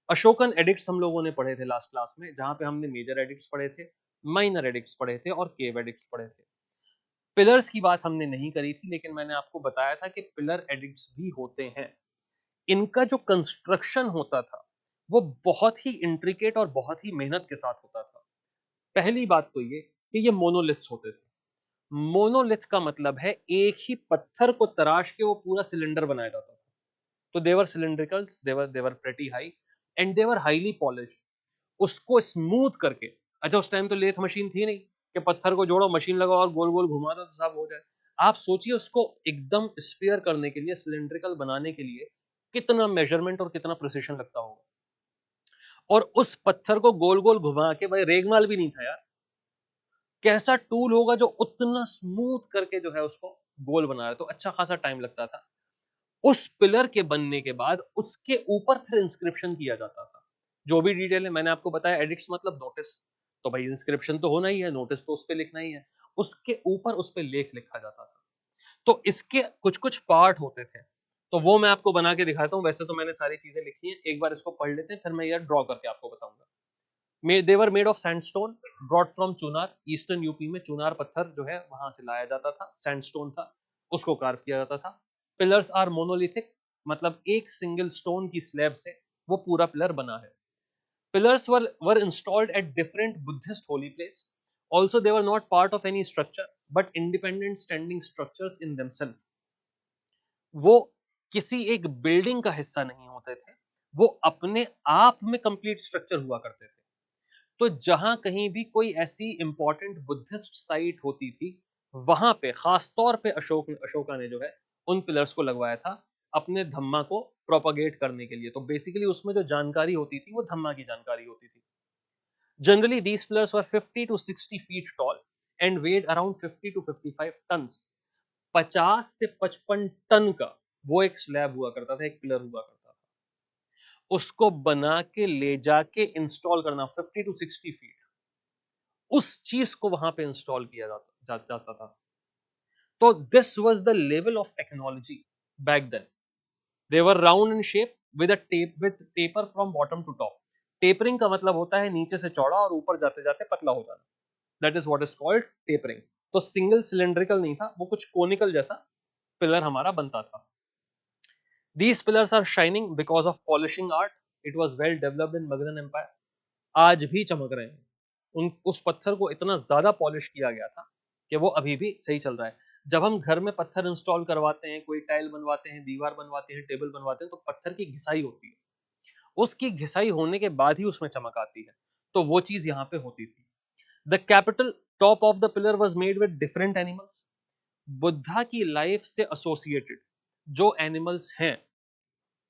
अशोकन एडिक्ट्स हम लोगों ने पढ़े थे लास्ट क्लास में, जहां पे हमने मेजर एडिक्ट्स पढ़े थे, माइनर एडिक्ट्स पढ़े थे और केव एडिक्ट्स पढ़े थे। पिलर्स की बात हमने नहीं करी थी, लेकिन मैंने आपको बताया था कि पिलर एडिक्ट्स भी होते हैं। इनका जो कंस्ट्रक्शन होता था वो बहुत ही इंट्रिकेट और बहुत ही मेहनत के साथ होता था। पहली बात तो ये कि ये मोनोलिथ्स होते थे। मोनोलिथ का मतलब है एक ही पत्थर को तराश के वो पूरा सिलेंडर बनाया जाता था। तो they were cylindricals, they were pretty high, and they were highly polished. उसको स्मूथ करके, अच्छा उस टाइम तो लेथ मशीन थी नहीं कि पत्थर को जोड़ो, मशीन लगाओ और गोल गोल घुमा दो तो सब हो जाए। आप सोचिए उसको एकदम स्फीयर करने के लिए, सिलिंड्रिकल बनाने के लिए कितना मेजरमेंट और कितना प्रिसिशन लगता होगा। और उस पत्थर को गोल गोल घुमा के, भाई रेगमाल भी नहीं था यार, कैसा टूल होगा जो उतना स्मूथ करके जो है उसको गोल बना रहा है, तो अच्छा खासा टाइम लगता था। उस पिलर के बनने के बाद उसके ऊपर फिर इंस्क्रिप्शन किया जाता था। जो भी डिटेल है मैंने आपको बताया, एडिक्ट्स मतलब नोटिस, तो भाई इंस्क्रिप्शन तो होना ही है, नोटिस तो उस पे लिखना ही है। उसके ऊपर उस पे लेख लिखा जाता था। तो इसके कुछ कुछ पार्ट होते थे, तो वो मैं आपको बना के दिखाता हूँ। वैसे तो मैंने सारी चीजें लिखी हैं, एक बार इसको पढ़ लेते हैं, फिर मैं ये ड्रॉ करके आपको बताऊंगा। They were made of sandstone brought from Chunar. Eastern UP में चुनार पत्थर जो है वहां से लाया जाता था, सैंडस्टोन था, उसको कार्व किया जाता था। पिलर्स आर मोनोलिथिक, मतलब एक सिंगल स्टोन की स्लैब से वो पूरा पिलर बना है। Pillars were installed at different Buddhist holy place. Also they were not part of any structure but independent standing structures in themselves. वो किसी एक बिल्डिंग का हिस्सा नहीं होते थे, वो अपने आप में कंप्लीट स्ट्रक्चर हुआ करते थे। तो जहां कहीं भी कोई ऐसी इंपॉर्टेंट बुद्धिस्ट साइट होती थी, वहां पे खास तौर पे अशोका ने जो है उन पिलर्स को लगवाया था अपने धम्मा को प्रोपागेट करने के लिए। तो बेसिकली उसमें जो जानकारी होती थी वो धम्मा की जानकारी होती थी। Generally, these pillars were 50 to 60 feet tall and weighed around 50 to 55 tons. 50 से 55 टन का वो एक स्लैब हुआ करता था, एक पिलर हुआ करता था। उसको बना के ले जाके इंस्टॉल करना 50 टू 60 फीट, उस चीज को वहां पे इंस्टॉल किया जाता था। तो this was the level of technology back then. They were round in shape with a taper from bottom to top. Tapering का मतलब होता है नीचे से चौड़ा और ऊपर जाते जाते पतला हो जाना। That is what is called tapering. तो सिंगल सिलेंड्रिकल नहीं था, वो कुछ कोनिकल जैसा पिलर हमारा बनता था। These pillars are shining because of polishing art. It was well developed in Magadhan Empire. आज भी चमक रहे हैं। उस पत्थर को इतना ज्यादा पॉलिश किया गया था कि वो अभी भी सही चल रहा है। जब हम घर में पत्थर इंस्टॉल करवाते हैं, कोई टाइल बनवाते हैं, दीवार बनवाते हैं, टेबल बनवाते हैं, तो पत्थर की घिसाई होती है। उसकी घिसाई होने के बाद ही उसमें चमक आती है। तो वो चीज यहाँ पे होती थी। The capital top of the pillar was made with different animals. Buddha की लाइफ से एसोसिएटेड जो एनिमल्स हैं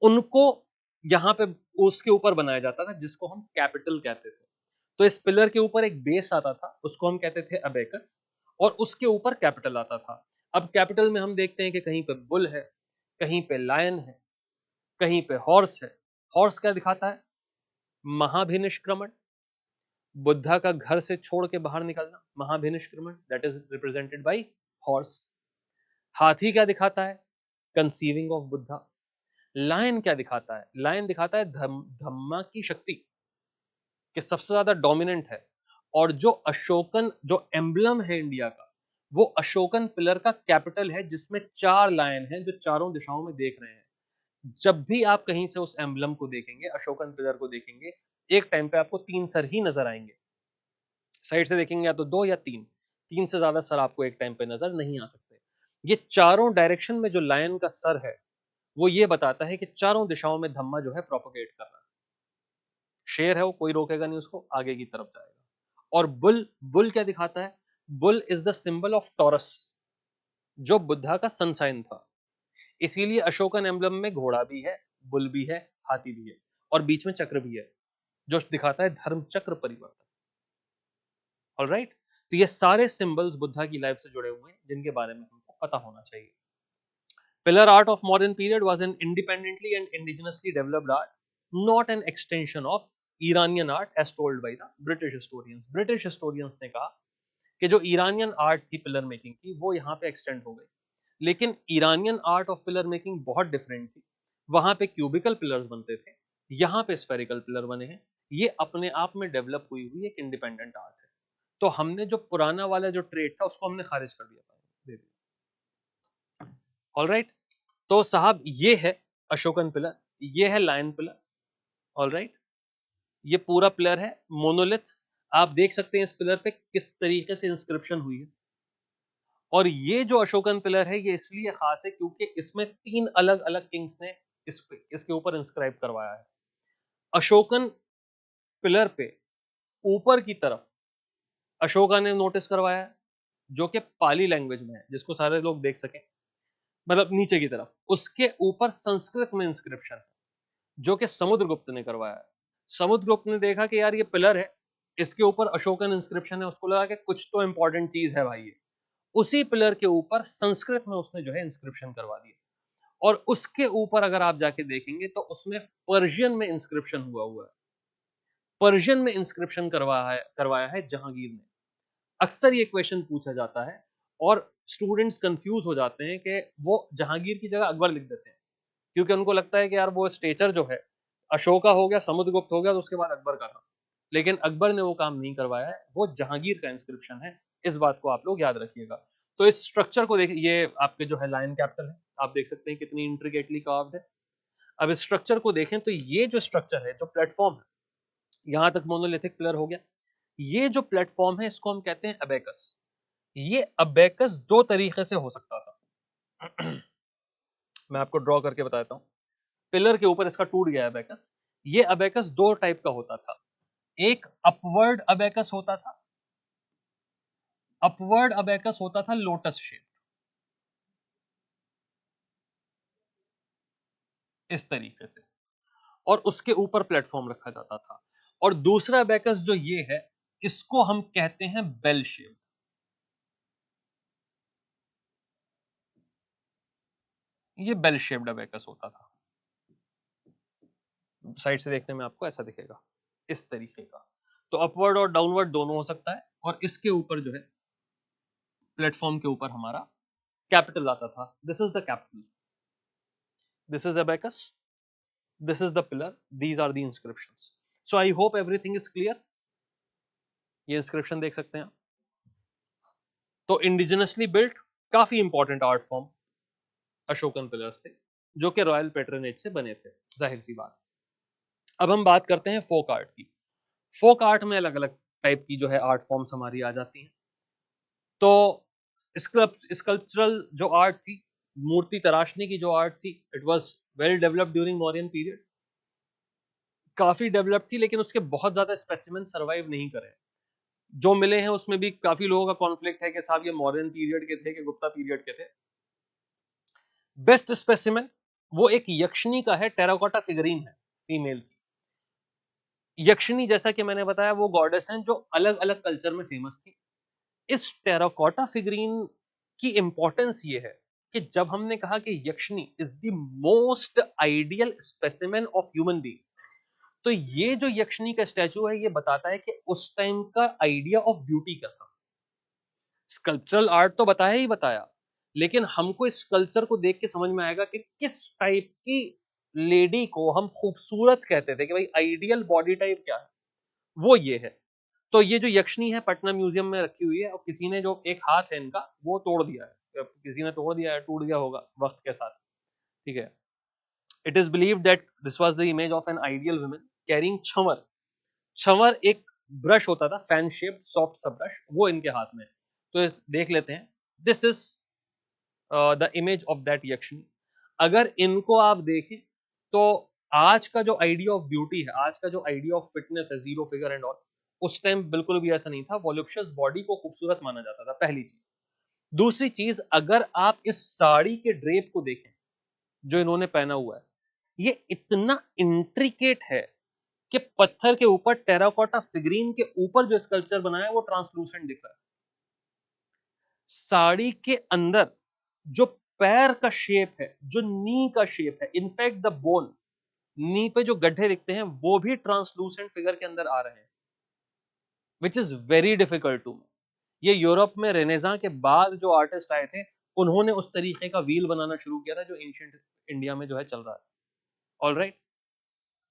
उनको यहाँ पे उसके ऊपर बनाया जाता था, जिसको हम कैपिटल कहते थे। तो इस पिलर के ऊपर एक बेस आता था, उसको हम कहते थे अबेकस, और उसके ऊपर कैपिटल आता था। अब कैपिटल में हम देखते हैं कि कहीं पे बुल है, कहीं पे लायन है, कहीं पे हॉर्स है। हॉर्स क्या दिखाता है? महाभिनिष्क्रमण। बुद्धा का घर से छोड़ के बाहर निकलना, Mahabhinishkramana, that is represented by horse. हाथी क्या दिखाता है? Conceiving of Buddha. लायन क्या दिखाता है? लायन दिखाता है धम्मा की शक्ति, कि सबसे ज्यादा डोमिनेंट है। और जो अशोकन जो एम्बलम है इंडिया का, वो अशोकन पिलर का कैपिटल है, जिसमें 4 लायन हैं जो चारों दिशाओं में देख रहे हैं। जब भी आप कहीं से उस एम्बलम को देखेंगे, अशोकन पिलर को देखेंगे, एक टाइम पे आपको 3 सर ही नजर आएंगे। साइड से देखेंगे या तो 2 या 3, 3 से ज्यादा सर आपको एक टाइम पे नजर नहीं आ सकते। ये चारों डायरेक्शन में जो लायन का सर है, वो ये बताता है कि चारों दिशाओं में धम्मा जो है प्रोपोगेट कर रहा है। शेर है वो, कोई रोकेगा नहीं उसको, आगे की तरफ जाएगा। और बुल, बुल क्या दिखाता है? Bull is the symbol of taurus, जो बुद्धा का सन साइन था। इसीलिए अशोकन एम्बलम में घोड़ा भी है, बुल भी है, हाथी भी है, और बीच में चक्र भी है, जो दिखाता है धर्म चक्र परिवर्तन। ऑलराइट, तो ये सारे सिंबल्स बुद्धा की लाइफ से जुड़े हुए हैं, जिनके बारे में हमको पता होना चाहिए। Pillar art of modern period was an independently and indigenously developed art, not an extension of Iranian art as told by the British historians. British historians ने कहा कि जो ईरानियन आर्ट थी पिलर मेकिंग की, वो यहाँ पे एक्सटेंड हो गई। लेकिन Iranian art of pillar making बहुत डिफरेंट थी। वहां पे क्यूबिकल पिलर्स बनते थे, यहाँ पे स्फेरिकल पिलर बने हैं। ये अपने आप में डेवलप हुई हुई एक इंडिपेंडेंट आर्ट है। तो हमने जो पुराना वाला जो ट्रेड था, उसको हमने खारिज कर दिया। ऑलराइट, तो साहब ये है अशोकन पिलर, ये है लायन पिलर। ऑलराइट, ये पूरा पिलर है मोनोलिथ। आप देख सकते हैं इस पिलर पे किस तरीके से इंस्क्रिप्शन हुई है। और ये जो अशोकन पिलर है, ये इसलिए खास है क्योंकि इसमें 3 अलग अलग किंग्स ने इसके ऊपर इंस्क्राइब करवाया है। अशोकन पिलर पे ऊपर की तरफ अशोका ने नोटिस करवाया है, जो कि पाली लैंग्वेज में है, जिसको सारे लोग देख सकें। मतलब नीचे की तरफ उसके ऊपर संस्कृत में इंस्क्रिप्शन है, जो कि समुद्रगुप्त ने करवाया है। समुद्रगुप्त ने देखा कि यार ये पिलर है, इसके ऊपर अशोकन इंस्क्रिप्शन है, उसको लगा कि कुछ तो इंपॉर्टेंट चीज है भाई ये। उसी पिलर के ऊपर संस्कृत में उसने जो है इंस्क्रिप्शन करवा दिया। और उसके ऊपर अगर आप जाके देखेंगे तो उसमें पर्शियन में इंस्क्रिप्शन हुआ है। पर्शियन में इंस्क्रिप्शन करवाया है जहांगीर ने। अक्सर ये क्वेश्चन पूछा जाता है और स्टूडेंट्स कंफ्यूज हो जाते हैं कि वो जहांगीर की जगह अकबर लिख देते हैं, क्योंकि उनको लगता है कि यार वो स्टेचर जो है, अशोका हो गया, समुद्रगुप्त हो गया, तो उसके बाद अकबर का था। लेकिन अकबर ने वो काम नहीं करवाया है, वो जहांगीर का इंस्क्रिप्शन है। इस बात को आप लोग याद रखिएगा। तो इस स्ट्रक्चर को देखिए, ये आपके जो है लायन कैपिटल है, आप देख सकते हैं कितनी इंट्रिकेटली कार्व्ड है। अब इस स्ट्रक्चर को देखें तो ये जो स्ट्रक्चर है, जो प्लेटफॉर्म है, यहां तक मोनोलिथिक पिलर हो गया। ये जो प्लेटफॉर्म है, इसको हम कहते हैं अबेकस। ये अबेकस 2 तरीके से हो सकता था। मैं आपको ड्रॉ करके बताता हूं। पिलर के ऊपर इसका टूट गया अबेकस। ये अबेकस 2 टाइप का होता था। एक अपवर्ड अबेकस होता था, अपवर्ड अबेकस होता था लोटस शेप, इस तरीके से, और उसके ऊपर प्लेटफॉर्म रखा जाता था। और दूसरा अबेकस जो ये है, इसको हम कहते हैं बेल शेप। ये बेल शेप्ड अबेकस होता था। साइड से देखने में आपको ऐसा दिखेगा, इस तरीके का। तो अपवर्ड और डाउनवर्ड दोनों हो सकता है, और इसके ऊपर जो है, प्लेटफॉर्म के ऊपर हमारा कैपिटल आता था। This is the capital, this is abacus, this is the pillar, these are the inscriptions. So I hope everything is clear. ये इंस्क्रिप्शन देख सकते हैं। तो इंडिजिनसली बिल्ट, काफी important art form Ashokan pillars थे, जो कि रॉयल पैट्रनेज से बने थे, जाहिर सी बात। अब हम बात करते हैं फोक आर्ट की। फोक आर्ट में अलग अलग टाइप की जो है आर्ट फॉर्म्स हमारी आ जाती हैं। तो स्कल्पचरल जो आर्ट थी, मूर्ति तराशने की जो आर्ट थी, it was well developed during Mauryan period. काफी डेवलप थी, लेकिन उसके बहुत ज्यादा स्पेसिमेन सर्वाइव नहीं करे। जो मिले हैं उसमें भी काफी लोगों का कॉन्फ्लिक्ट है कि साहब ये मौर्यन पीरियड के थे कि गुप्ता पीरियड के थे। बेस्ट स्पेसिमेन वो एक यक्षिणी का है, टेराकोटा फिगरीन है, फीमेल की। यक्षिणी जैसा कि मैंने बताया वो गॉडेस हैं जो अलग अलग कल्चर में फेमस थी। इस टेराकोटा फिगरीन की इंपॉर्टेंस ये है कि जब हमने कहा कि yakshini is the most ideal specimen of human being, तो ये जो यक्षिणी का स्टैचू है, ये बताता है कि उस टाइम का आइडिया ऑफ ब्यूटी क्या था। स्कल्पचरल आर्ट तो बताया ही बताया, लेकिन हमको इस कल्चर को देख के समझ में आएगा कि किस टाइप की लेडी को हम खूबसूरत कहते थे, कि भाई आइडियल बॉडी टाइप क्या है, वो ये है। तो ये जो यक्षिणी है पटना म्यूजियम में रखी हुई है, और किसी ने जो एक हाथ है इनका वो तोड़ दिया है, किसी ने तोड़ दिया है, टूट गया होगा वक्त के साथ, ठीक है। It is believe that this was the image of an ideal women carrying chanwar. छंवर एक ब्रश होता था, फैन शेप्ड सॉफ्ट सा ब्रश, वो इनके हाथ में। तो देख लेते हैं, this is the image of that yakshini. अगर इनको आप देखें तो आज का जो आइडिया ऑफ ब्यूटी है, आज का जो आइडिया ऑफ फिटनेस है, जीरो फिगर एंड ऑल, उस टाइम बिल्कुल भी ऐसा नहीं था। वॉल्यूप्शस बॉडी को खूबसूरत माना जाता था, पहली चीज। दूसरी चीज, अगर आप इस साड़ी के ड्रेप को देखें जो इन्होंने पहना हुआ है, ये इतना इंट्रिकेट है कि पत्थर के ऊपर टेराकोटा फिगरीन के ऊपर जो स्कल्पचर बनाया है वो ट्रांसलूसेंट दिख रहा है। साड़ी के अंदर जो पैर का शेप है, जो नी का शेप है, इनफैक्ट द बोन, नी पे जो गड्ढे दिखते हैं वो भी ट्रांसलूसेंट फिगर के अंदर आ रहे हैं, which is very difficult to. ये यूरोप में रेनेसा के बाद जो आर्टिस्ट आए थे, उन्होंने उस तरीके का व्हील बनाना शुरू किया था जो एंशिएंट इंडिया में जो है चल रहा है। ऑल राइट,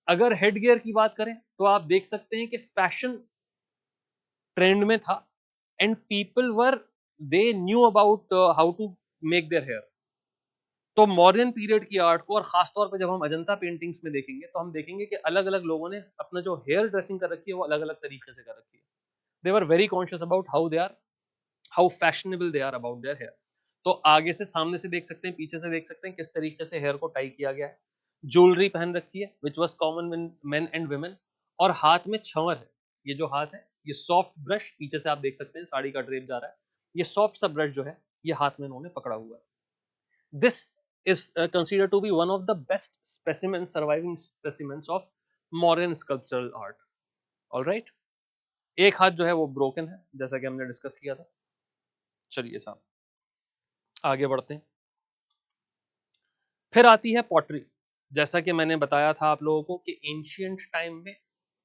अगर हेड गियर की बात करें तो आप देख सकते हैं कि फैशन ट्रेंड में था, and people were, they knew about how to make their hair. तो मॉडर्न पीरियड की आर्ट को, और खासतौर पे जब हम अजंता पेंटिंग्स में देखेंगे, तो हम देखेंगे कि अलग अलग लोगों ने अपना जो हेयर ड्रेसिंग कर रखी है वो अलग अलग तरीके से कर रखी है। They were very conscious about how they are, how fashionable they are about their hair. तो आगे से, सामने से देख सकते हैं, पीछे से देख सकते हैं किस तरीके से हेयर को टाई किया गया है। ज्वेलरी पहन रखी है which was common in main and women, और हाथ में छंवर है। ये जो हाथ है, ये सॉफ्ट ब्रश, पीछे से आप देख सकते हैं साड़ी का ड्रेप जा रहा है, ये सॉफ्ट सा ब्रश जो है ये हाथ में इन्होंने पकड़ा हुआ है। This is considered to be one of the best specimens, surviving specimens of modern sculptural art. All right? एक हाथ जो है वो ब्रोकन है, जैसा कि हमने डिस्कस किया था। चलिए साहब आगे बढ़ते हैं। फिर आती है पॉटरी। जैसा कि मैंने बताया था आप लोगों को कि एंशियंट टाइम में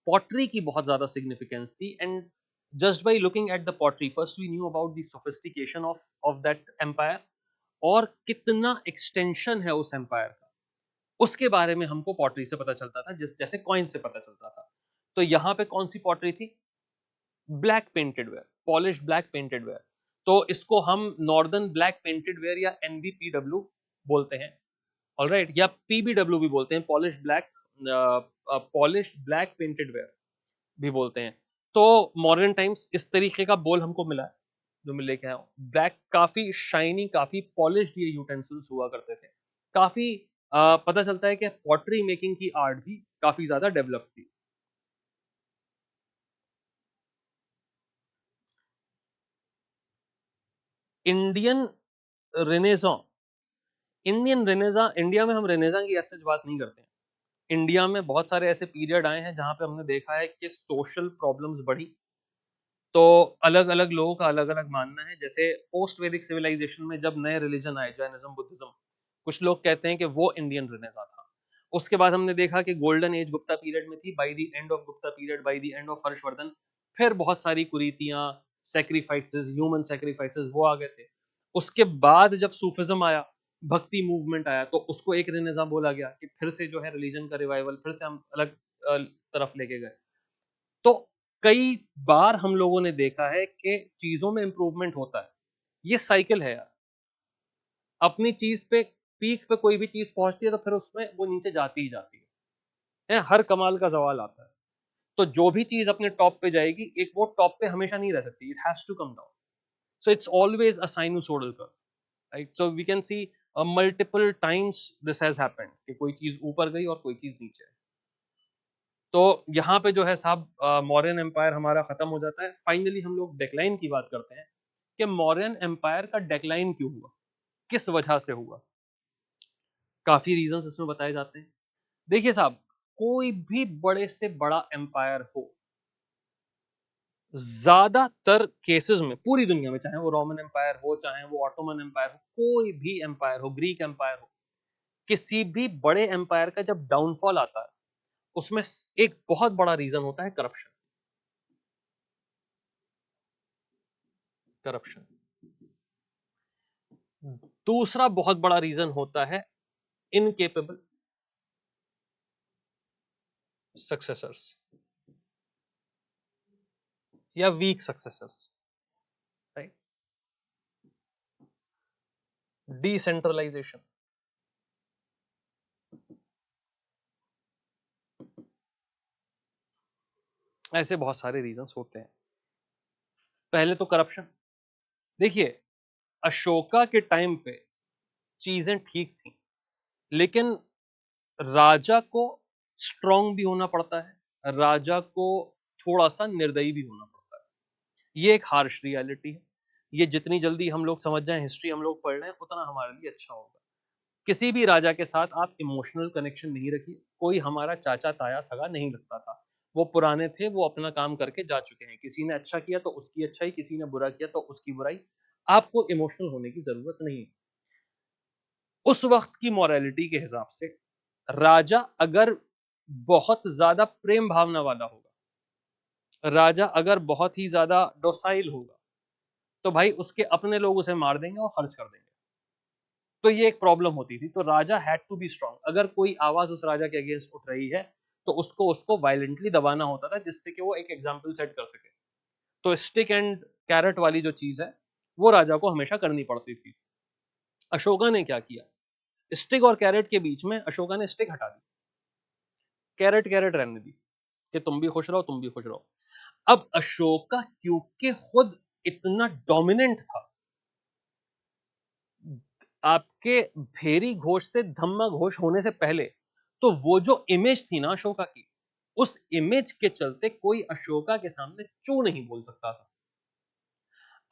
पॉटरी की बहुत ज्यादा सिग्निफिकेंस थी, and just by looking at the pottery first we knew about the sophistication of that empire, और कितना एक्सटेंशन है उस एम्पायर का, उसके बारे में हमको पॉटरी से पता चलता था, जैसे कॉइन से पता चलता था। तो यहाँ पे कौन सी पॉटरी थी? Black painted ware, polish black painted ware. तो इसको हम नॉर्दर्न ब्लैक पेंटेड वेयर या एनबीपीडब्ल्यू बोलते हैं, ऑलराइट, या पीबीडब्ल्यू भी बोलते हैं, पॉलिश ब्लैक पेंटेड वेयर भी बोलते हैं। तो मॉडर्न टाइम्स इस तरीके का बोल हमको मिला है जो मैं लेके आया हूँ। ब्लैक, काफी शाइनी, काफी पॉलिश्ड ये यूटेंसिल्स हुआ करते थे। काफी पता चलता है कि पॉटरी मेकिंग की आर्ट भी काफी ज्यादा डेवलप थी। इंडियन रेनेसां, इंडिया में हम रेनेसां की ऐसे बात नहीं करते हैं, इंडिया में बहुत सारे ऐसे पीरियड आए हैं जहां पे हमने देखा है कि सोशल प्रॉब्लम्स बढ़ी, तो अलग अलग लोगों का अलग अलग मानना है। जैसे पोस्ट वैदिक सिविलाइजेशन में जब नए रिलीजन आए, जैनिज्म, बुद्धिज्म, कुछ लोग कहते हैं कि वो इंडियन रेनेसा था। उसके बाद हमने देखा कि गोल्डन एज गुप्ता पीरियड में थी, bye the end of Gupta period, bye the end of Harshvardhan, फिर बहुत सारी कुरीतियां, सेक्रीफाइसेस, ह्यूमन सेक्रीफाइसेस वो आ गए थे। उसके बाद जब सूफिज्म आया, भक्ति मूवमेंट आया, तो उसको एक रेनेसा बोला गया कि फिर से जो है रिलीजन का रिवाइवल, फिर से हम अलग तरफ लेके गए। तो कई बार हम लोगों ने देखा है कि चीजों में इंप्रूवमेंट होता है। ये साइकिल है यार, अपनी चीज पे, पीक पे कोई भी चीज पहुंचती है तो फिर उसमें वो नीचे जाती ही जाती है, हर कमाल का सवाल आता है। तो जो भी चीज अपने टॉप पे जाएगी, एक वो टॉप पे हमेशा नहीं रह सकती, it has to come down. So it's always a sinusoidal curve, right? So we can see multiple times this has happened कि कोई चीज ऊपर गई और कोई चीज नीचे है। तो यहाँ पे जो है साहब मौर्यन एम्पायर हमारा खत्म हो जाता है। फाइनली हम लोग डेक्लाइन की बात करते हैं कि मौर्यन एम्पायर का डेक्लाइन क्यों हुआ, किस वजह से हुआ। काफी रीजंस इसमें बताए जाते हैं। देखिए साहब, कोई भी बड़े से बड़ा एम्पायर हो, ज्यादातर केसेस में पूरी दुनिया में, चाहे वो रोमन एम्पायर हो, चाहे वो ऑटोमन एम्पायर हो, कोई भी एम्पायर हो, ग्रीक एम्पायर हो, किसी भी बड़े एम्पायर का जब डाउनफॉल आता है, उसमें एक बहुत बड़ा रीजन होता है करप्शन। करप्शन। दूसरा बहुत बड़ा रीजन होता है इनकेपेबल सक्सेसर्स या वीक सक्सेसर्स, राइट? डिसेंट्रलाइजेशन। ऐसे बहुत सारे रीजंस होते हैं। पहले तो करप्शन। देखिए, अशोका के टाइम पे चीजें ठीक थी, लेकिन राजा को स्ट्रांग भी होना पड़ता है, राजा को थोड़ा सा निर्दयी भी होना पड़ता है। ये एक हार्श रियलिटी है। ये जितनी जल्दी हम लोग समझ जाएं, हिस्ट्री हम लोग पढ़ लें, उतना हमारे लिए अच्छा होगा। किसी भी राजा के साथ आप इमोशनल कनेक्शन नहीं रखिए। कोई हमारा चाचा ताया सगा नहीं लगता था, वो पुराने थे, वो अपना काम करके जा चुके हैं। किसी ने अच्छा किया तो उसकी अच्छाई, किसी ने बुरा किया तो उसकी बुराई। आपको इमोशनल होने की जरूरत नहीं। उस वक्त की मॉरलिटी के हिसाब से राजा अगर बहुत ज्यादा प्रेम भावना वाला होगा, राजा अगर बहुत ही ज्यादा डोसाइल होगा, तो भाई उसके अपने लोग उसे मार देंगे और खर्च कर देंगे। तो ये एक प्रॉब्लम होती थी। तो राजा हैड टू बी स्ट्रांग। अगर कोई आवाज उस राजा के अगेंस्ट उठ रही है, तो उसको वायलेंटली दबाना होता था, जिससे कि वो एक एग्जाम्पल सेट कर सके। तो स्टिक एंड कैरेट वाली जो चीज है, वो राजा को हमेशा करनी पड़ती थी। अशोका ने क्या किया, स्टिक और कैरेट के बीच में अशोका ने स्टिक हटा दी, कैरेट कैरेट रहने दी कि तुम भी खुश रहो, तुम भी खुश रहो। अब अशोका क्योंकि खुद इतना डोमिनेंट था, आपके भेरी घोष से धम्मा घोष होने से पहले, तो वो जो इमेज थी ना अशोका की, उस इमेज के चलते कोई अशोका के सामने चू नहीं बोल सकता था।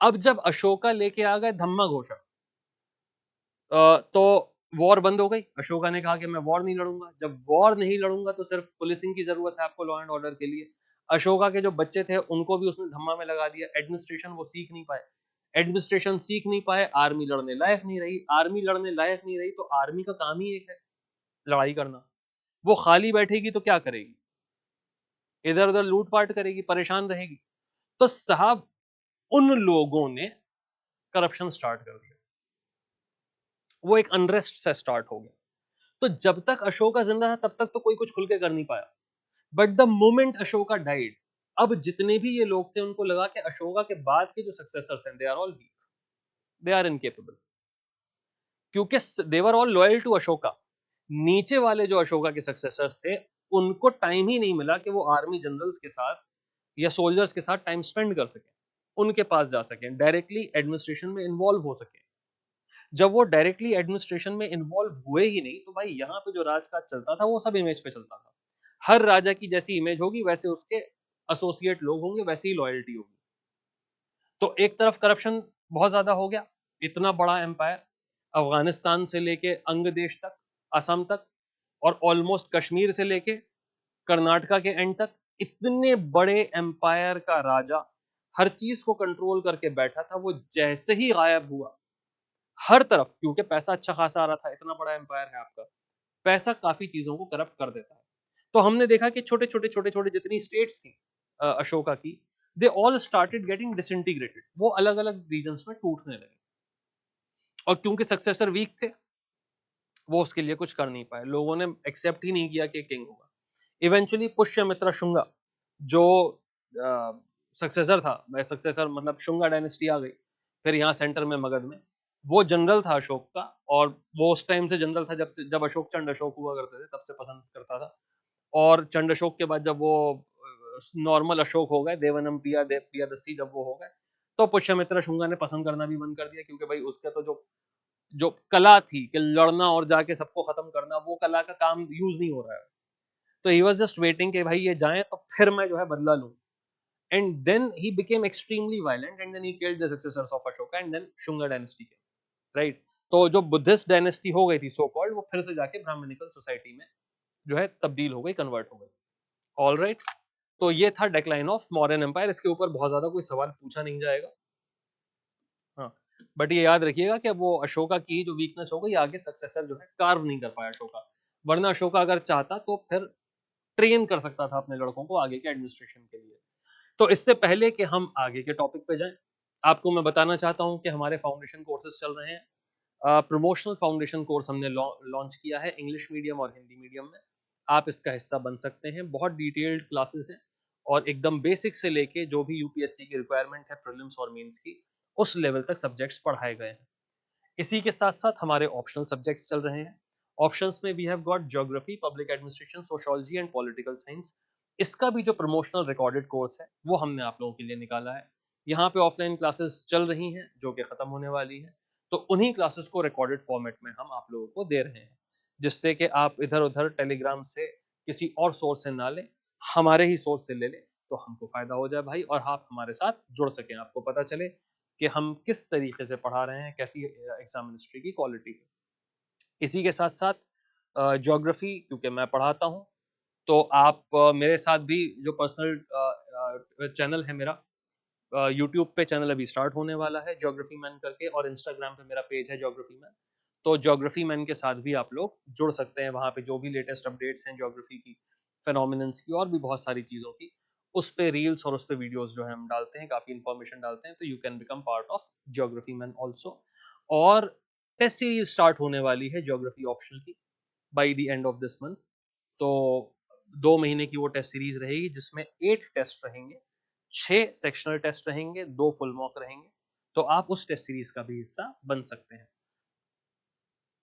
अब जब अशोका लेके आ गए धम्मा घोषा, तो वॉर बंद हो गई। अशोका ने कहा कि मैं वॉर नहीं लड़ूंगा। जब वॉर नहीं लड़ूंगा तो सिर्फ पुलिसिंग की जरूरत है आपको, लॉ एंड ऑर्डर के लिए। अशोका के जो बच्चे थे उनको भी उसने धम्मा में लगा दिया। एडमिनिस्ट्रेशन वो सीख नहीं पाए, एडमिनिस्ट्रेशन सीख नहीं पाए, आर्मी लड़ने लायक नहीं रही। आर्मी लड़ने लायक नहीं रही तो आर्मी का काम ही एक है, लड़ाई करना। वो खाली बैठेगी तो क्या करेगी, इधर उधर लूटपाट करेगी, परेशान रहेगी। तो साहब, उन लोगों ने करप्शन स्टार्ट कर दिया। वो एक अनरेस्ट से स्टार्ट हो गया। तो जब तक अशोका जिंदा था तब तक तो कोई कुछ खुल के कर नहीं पाया। But the moment Ashoka died, अब जितने भी ये लोग थे उनको लगा कि अशोका के बाद के जो सक्सेसर्स हैं, they are all weak, they are incapable, क्योंकि they were all loyal to Ashoka. नीचे वाले जो अशोका के सक्सेसर्स थे, उनको टाइम ही नहीं मिला कि वो आर्मी जनरल्स के साथ या सोल्जर्स के साथ टाइम स्पेंड कर सके, उनके पास जा सके, डायरेक्टली एडमिनिस्ट्रेशन में इन्वॉल्व हो सके। जब वो डायरेक्टली एडमिनिस्ट्रेशन में इन्वॉल्व हुए ही नहीं, तो भाई यहाँ पे जो राजकाज चलता था वो सब इमेज पे चलता था। हर राजा की जैसी इमेज होगी वैसे उसके एसोसिएट लोग होंगे, वैसी ही लॉयल्टी होगी। तो एक तरफ करप्शन बहुत ज्यादा हो गया, इतना बड़ा एम्पायर, अफगानिस्तान से लेके अंग देश तक, असम तक, और ऑलमोस्ट कश्मीर से लेके कर्नाटका के एंड तक इतने बड़े एम्पायर का राजा हर चीज को कंट्रोल करके बैठा था, वो जैसे ही गायब हुआ हर तरफ, क्योंकि पैसा अच्छा खासा आ रहा था, इतना बड़ा एम्पायर है आपका, पैसा काफी चीजों को करप्ट कर देता है। तो हमने देखा कि छोटे छोटे छोटे छोटे जितनी स्टेट्स थी अशोका की, they all started getting disintegrated, वो अलग अलग रीजन्स में टूटने लगे। और क्योंकि सक्सेसर वीक थे, वो उसके लिए कुछ कर नहीं पाए, लोगों ने एक्सेप्ट ही नहीं किया कि किंग होगा। इवेंचुअली पुष्यमित्र शुंगा जो सक्सेसर था, सक्सेसर मतलब शुंगा डायनेस्टी आ गई फिर यहाँ सेंटर में मगध में, वो जनरल था अशोक का, और वो उस टाइम से जनरल था जब अशोक चंड अशोक हुआ करते थे, तब से पसंद करता था। और चंड अशोक के बाद जब वो नॉर्मल अशोक हो गए, देवनम प्रियादसी जब वो हो गए, तो पुष्यमित्र शुंगा ने पसंद करना भी बंद कर दिया, क्योंकि भाई उसके तो जो जो कला थी कि लड़ना और जाके सबको खत्म करना, वो कला का काम यूज नहीं हो रहा है। तो ही वाज जस्ट वेटिंग कि भाई ये जाए तो फिर मैं जो है बदला लूं। And then he became extremely violent and then he killed the successors of Ashoka and then Shunga dynasty came, right. तो जो बुद्धिस्ट डायनेस्टी हो गई थी सो कॉल्ड, वो फिर से जाके ब्राह्मणिकल सोसाइटी में जो है तब्दील हो गई, कन्वर्ट हो गई। ऑल राइट, तो ये था डिक्लाइन ऑफ मौर्यन एम्पायर। इसके ऊपर बहुत ज्यादा कोई सवाल पूछा नहीं जाएगा, हाँ, बट ये याद रखिएगा कि वो अशोका की जो वीकनेस हो गई, आगे सक्सेसर जो है कार्व नहीं कर पाया अशोका, वरना अशोका अगर चाहता तो फिर ट्रेन कर सकता था अपने लड़कों को आगे के एडमिनिस्ट्रेशन के लिए। तो इससे पहले कि हम आगे के टॉपिक पे जाएं, आपको मैं बताना चाहता हूं कि हमारे फाउंडेशन कोर्सेज चल रहे हैं। प्रमोशनल फाउंडेशन कोर्स हमने लॉन्च किया है इंग्लिश मीडियम और हिंदी मीडियम में। आप इसका हिस्सा बन सकते हैं, बहुत डिटेल्ड क्लासेस हैं और एकदम बेसिक से लेके जो भी यूपीएससी की रिक्वायरमेंट है प्रीलिम्स और मेंस की, उस लेवल तक सब्जेक्ट्स पढ़ाए गए हैं। इसी के साथ साथ हमारे ऑप्शनल सब्जेक्ट्स चल रहे हैं। ऑप्शंस में we have got geography, public administration, sociology and political science. इसका भी जो प्रमोशनल रिकॉर्डेड कोर्स है वो हमने आप लोगों के लिए निकाला है। यहाँ पे ऑफलाइन क्लासेस चल रही हैं जो कि खत्म होने वाली हैं, तो उन्हीं क्लासेस को रिकॉर्डेड फॉर्मेट में हम आप लोगों को दे रहे हैं, जिससे कि आप इधर उधर टेलीग्राम से किसी और सोर्स से ना लें, हमारे ही सोर्स से ले लें, तो हमको फायदा हो जाए भाई, और आप हमारे साथ जुड़ सकें, आपको पता चले कि हम किस तरीके से पढ़ा रहे हैं, कैसी एग्जाम मिनिस्ट्री की क्वालिटी है। इसी के साथ साथ ज्योग्राफी क्योंकि मैं पढ़ाता हूँ, तो आप मेरे साथ भी जो पर्सनल चैनल है मेरा, यूट्यूब पे चैनल अभी स्टार्ट होने वाला है ज्योग्राफी मैन करके, और इंस्टाग्राम पे मेरा पेज है ज्योग्राफी मैन। तो ज्योग्राफी मैन के साथ भी आप लोग जुड़ सकते हैं, वहाँ पे जो भी लेटेस्ट अपडेट्स हैं ज्योग्राफी की, फेनोमिनन्स की और भी बहुत सारी चीज़ों की, उस पे रील्स और उस पे वीडियोस जो है हम डालते हैं, काफ़ी इन्फॉर्मेशन डालते हैं, तो you can become part of geography man also. और टेस्ट सीरीज स्टार्ट होने वाली है ज्योग्राफी ऑप्शनल की bye the end of this month. तो 2 महीने की वो टेस्ट सीरीज रहेगी, जिसमें 8 टेस्ट रहेंगे, 6 सेक्शनल टेस्ट रहेंगे, 2 फुल मॉक रहेंगे। तो आप उस टेस्ट सीरीज का भी हिस्सा बन सकते हैं।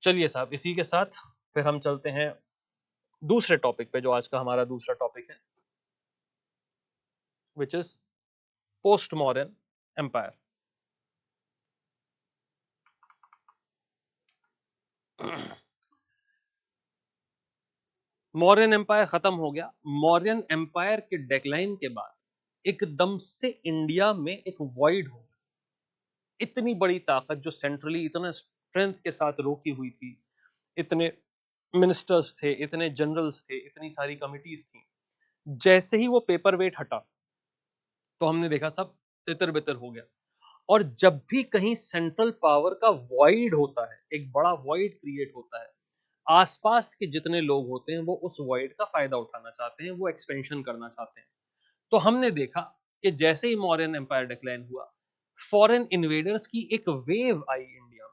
चलिए साहब, इसी के साथ फिर हम चलते हैं दूसरे टॉपिक पे, जो आज का हमारा दूसरा टॉपिक है, which is post modern empire. Mauryan empire खत्म हो गया। मौर्यन एम्पायर के डेक्लाइन के बाद एकदम से इंडिया में एक वॉइड हो गया। इतनी बड़ी ताकत जो सेंट्रली इतना स्ट्रेंथ के साथ रोकी हुई थी, इतने मिनिस्टर्स थे, इतने जनरल्स थे, इतनी सारी कमिटीज थी, जैसे ही वो पेपर वेट हटा तो हमने देखा सब तितर बितर हो गया। और जब भी कहीं सेंट्रल पावर का वॉइड होता है, एक बड़ा वॉइड क्रिएट होता है, आसपास के जितने लोग होते हैं वो उस वॉइड का फायदा उठाना चाहते हैं, वो एक्सपेंशन करना चाहते हैं। तो हमने देखा कि जैसे ही मौर्यन एम्पायर डिक्लाइन हुआ, फॉरेन इन्वेडर्स की एक वेव आई इंडिया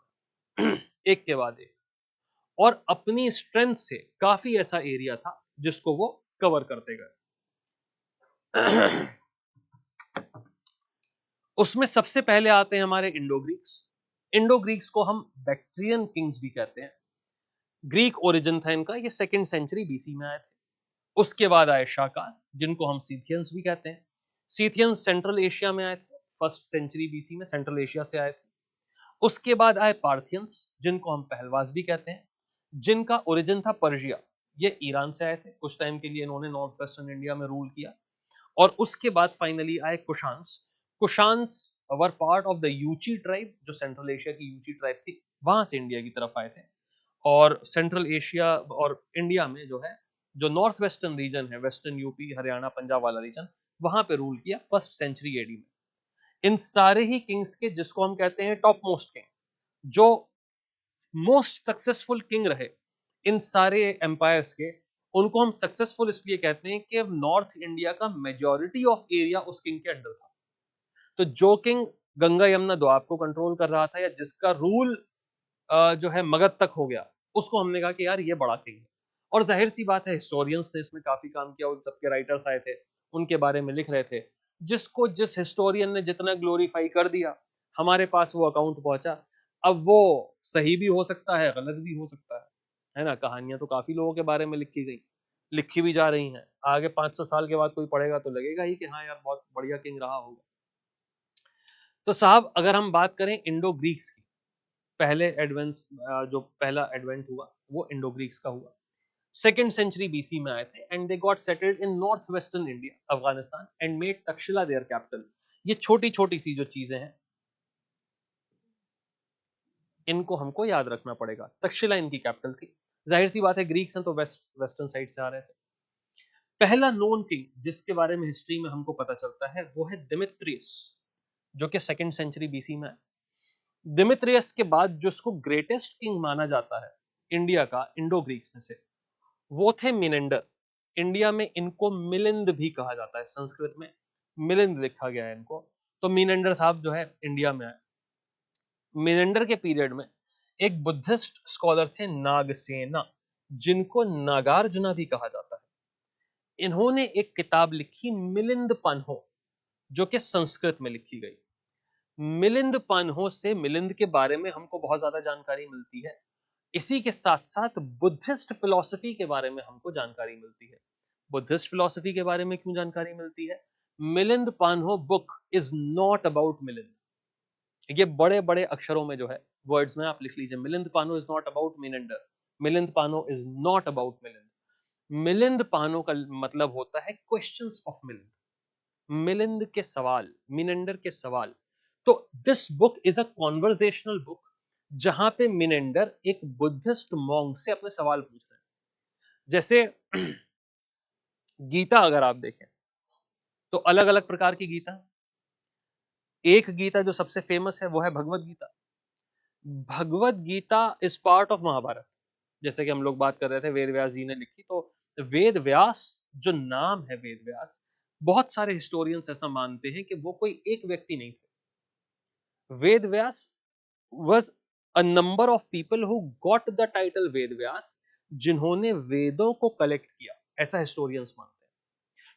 में एक के बाद एक, और अपनी स्ट्रेंथ से काफी ऐसा एरिया था जिसको वो कवर करते गए। उसमें सबसे पहले आते हैं हमारे इंडो ग्रीक्स। इंडो ग्रीक्स को हम बैक्ट्रियन किंग्स भी कहते हैं। ग्रीक ओरिजिन था इनका, ये 2nd सेंचुरी बीसी में आए थे। उसके बाद आए शाकास, जिनको हम सीथियंस भी कहते हैं। सीथियंस सेंट्रल एशिया में आए थे, 1st सेंचुरी बीसी में सेंट्रल एशिया से आए थे। उसके बाद आए पार्थियंस, जिनको हम पहलवास भी कहते हैं, जिनका ओरिजिन था पर्शिया। ये ईरान से आए थे, कुछ टाइम के लिए इन्होंने नॉर्थ वेस्टर्न इंडिया में रूल किया। और उसके बाद फाइनली आए Kushans. Kushans were part of the Yuezhi tribe, जो सेंट्रल एशिया की यूची ट्राइब थी, वहां से इंडिया की तरफ आए थे। और सेंट्रल एशिया और इंडिया में जो है, जो नॉर्थ वेस्टर्न रीजन है, वेस्टर्न यूपी हरियाणा पंजाब वाला रीजन, वहां पे रूल किया फर्स्ट सेंचुरी एडी में। इन सारे ही किंग्स के, जिसको हम कहते हैं टॉप मोस्ट किंग, जो मोस्ट सक्सेसफुल किंग रहे इन सारे एम्पायर्स के, उनको हम सक्सेसफुल इसलिए कहते हैं कि नॉर्थ इंडिया का मेजॉरिटी ऑफ एरिया उस किंग के अंडर था। तो जो किंग गंगा यमुना द्वाब को कंट्रोल कर रहा था, या जिसका रूल जो है मगध तक हो गया, उसको हमने कहा कि यार ये बड़ा किंग है। और जाहिर सी बात है, हिस्टोरियंस ने इसमें काफी काम किया, उन सबके राइटर्स आए थे, उनके बारे में लिख रहे थे। जिसको जिस हिस्टोरियन ने जितना ग्लोरीफाई कर दिया, हमारे पास वो अकाउंट पहुंचा। अब वो सही भी हो सकता है, गलत भी हो सकता है ना। कहानियां तो काफी लोगों के बारे में लिखी गई, लिखी भी जा रही हैं। आगे 500 साल के बाद कोई पढ़ेगा तो लगेगा ही कि हाँ यार बहुत बढ़िया किंग रहा होगा। तो साहब, अगर हम बात करें इंडो ग्रीक्स की, पहले एडवेंस जो पहला एडवेंट हुआ वो इंडो ग्रीक्स का हुआ। सेकेंड सेंचुरी बीसी में आए थे, and they got settled in north western India, Afghanistan, and made Takshashila their capital. ये छोटी छोटी सी जो चीजें हैं, इनको हमको याद रखना पड़ेगा। तक्षशिला इनकी कैपिटल थी। जाहिर सी बात है, ग्रीक्स हैं तो वेस्टर्न साइड से आ रहे थे। पहला नोन किंग जिसके बारे में हिस्ट्री में हमको पता चलता है वो है दिमित्रियस, जो कि सेकेंड सेंचुरी बीसी में है। दिमित्रियस के बाद जो इसको ग्रेटेस्ट किंग माना जाता है इंडिया का, इंडो ग्रीक्स में से, वो थे मिनेंडर। इंडिया में इनको मिलिंद भी कहा जाता है, संस्कृत में मिलिंद लिखा गया है इनको। तो मिनेंडर साहब जो है इंडिया में आए। मिनेंडर के पीरियड में एक बुद्धिस्ट स्कॉलर थे नागसेना, जिनको नागार्जुना भी कहा जाता है। इन्होंने एक किताब लिखी मिलिंद पन्हो, जो कि संस्कृत में लिखी गई। मिलिंद पन्हो से मिलिंद के बारे में हमको बहुत ज्यादा जानकारी मिलती है। इसी के साथ साथ बुद्धिस्ट फिलॉसफी के बारे में हमको जानकारी मिलती है। बुद्धिस्ट फिलॉसफी के बारे में क्यों जानकारी मिलती है? Milinda Panha book is not about Milinda. ये बड़े बड़े अक्षरों में जो है, वर्ड्स में आप लिख लीजिए, Milinda Panha is not about Menander, Milinda Panha is not about Milinda. Milinda Panha का मतलब होता है क्वेश्चंस ऑफ मिलिंद, मिलिंद के सवाल, मिनेंडर के सवाल। तो this book is a conversational book, जहां पे मिनेंडर एक बुद्धिस्ट मॉन्क से अपने सवाल पूछ रहे हैं। जैसे गीता अगर आप देखें तो अलग अलग प्रकार की गीता। एक गीता जो सबसे फेमस है वो है Bhagavad Gita. Bhagavad Gita is part of Mahabharata. जैसे कि हम लोग बात कर रहे थे, वेद व्यास जी ने लिखी, तो वेद व्यास जो नाम है, वेद व्यास, बहुत सारे हिस्टोरियंस ऐसा मानते हैं कि वो कोई एक व्यक्ति नहीं थे। Ved Vyas was a number of people who got the title Ved Vyas, जिन्होंने वेदों को कलेक्ट किया, ऐसा हिस्टोरियंस मानते हैं।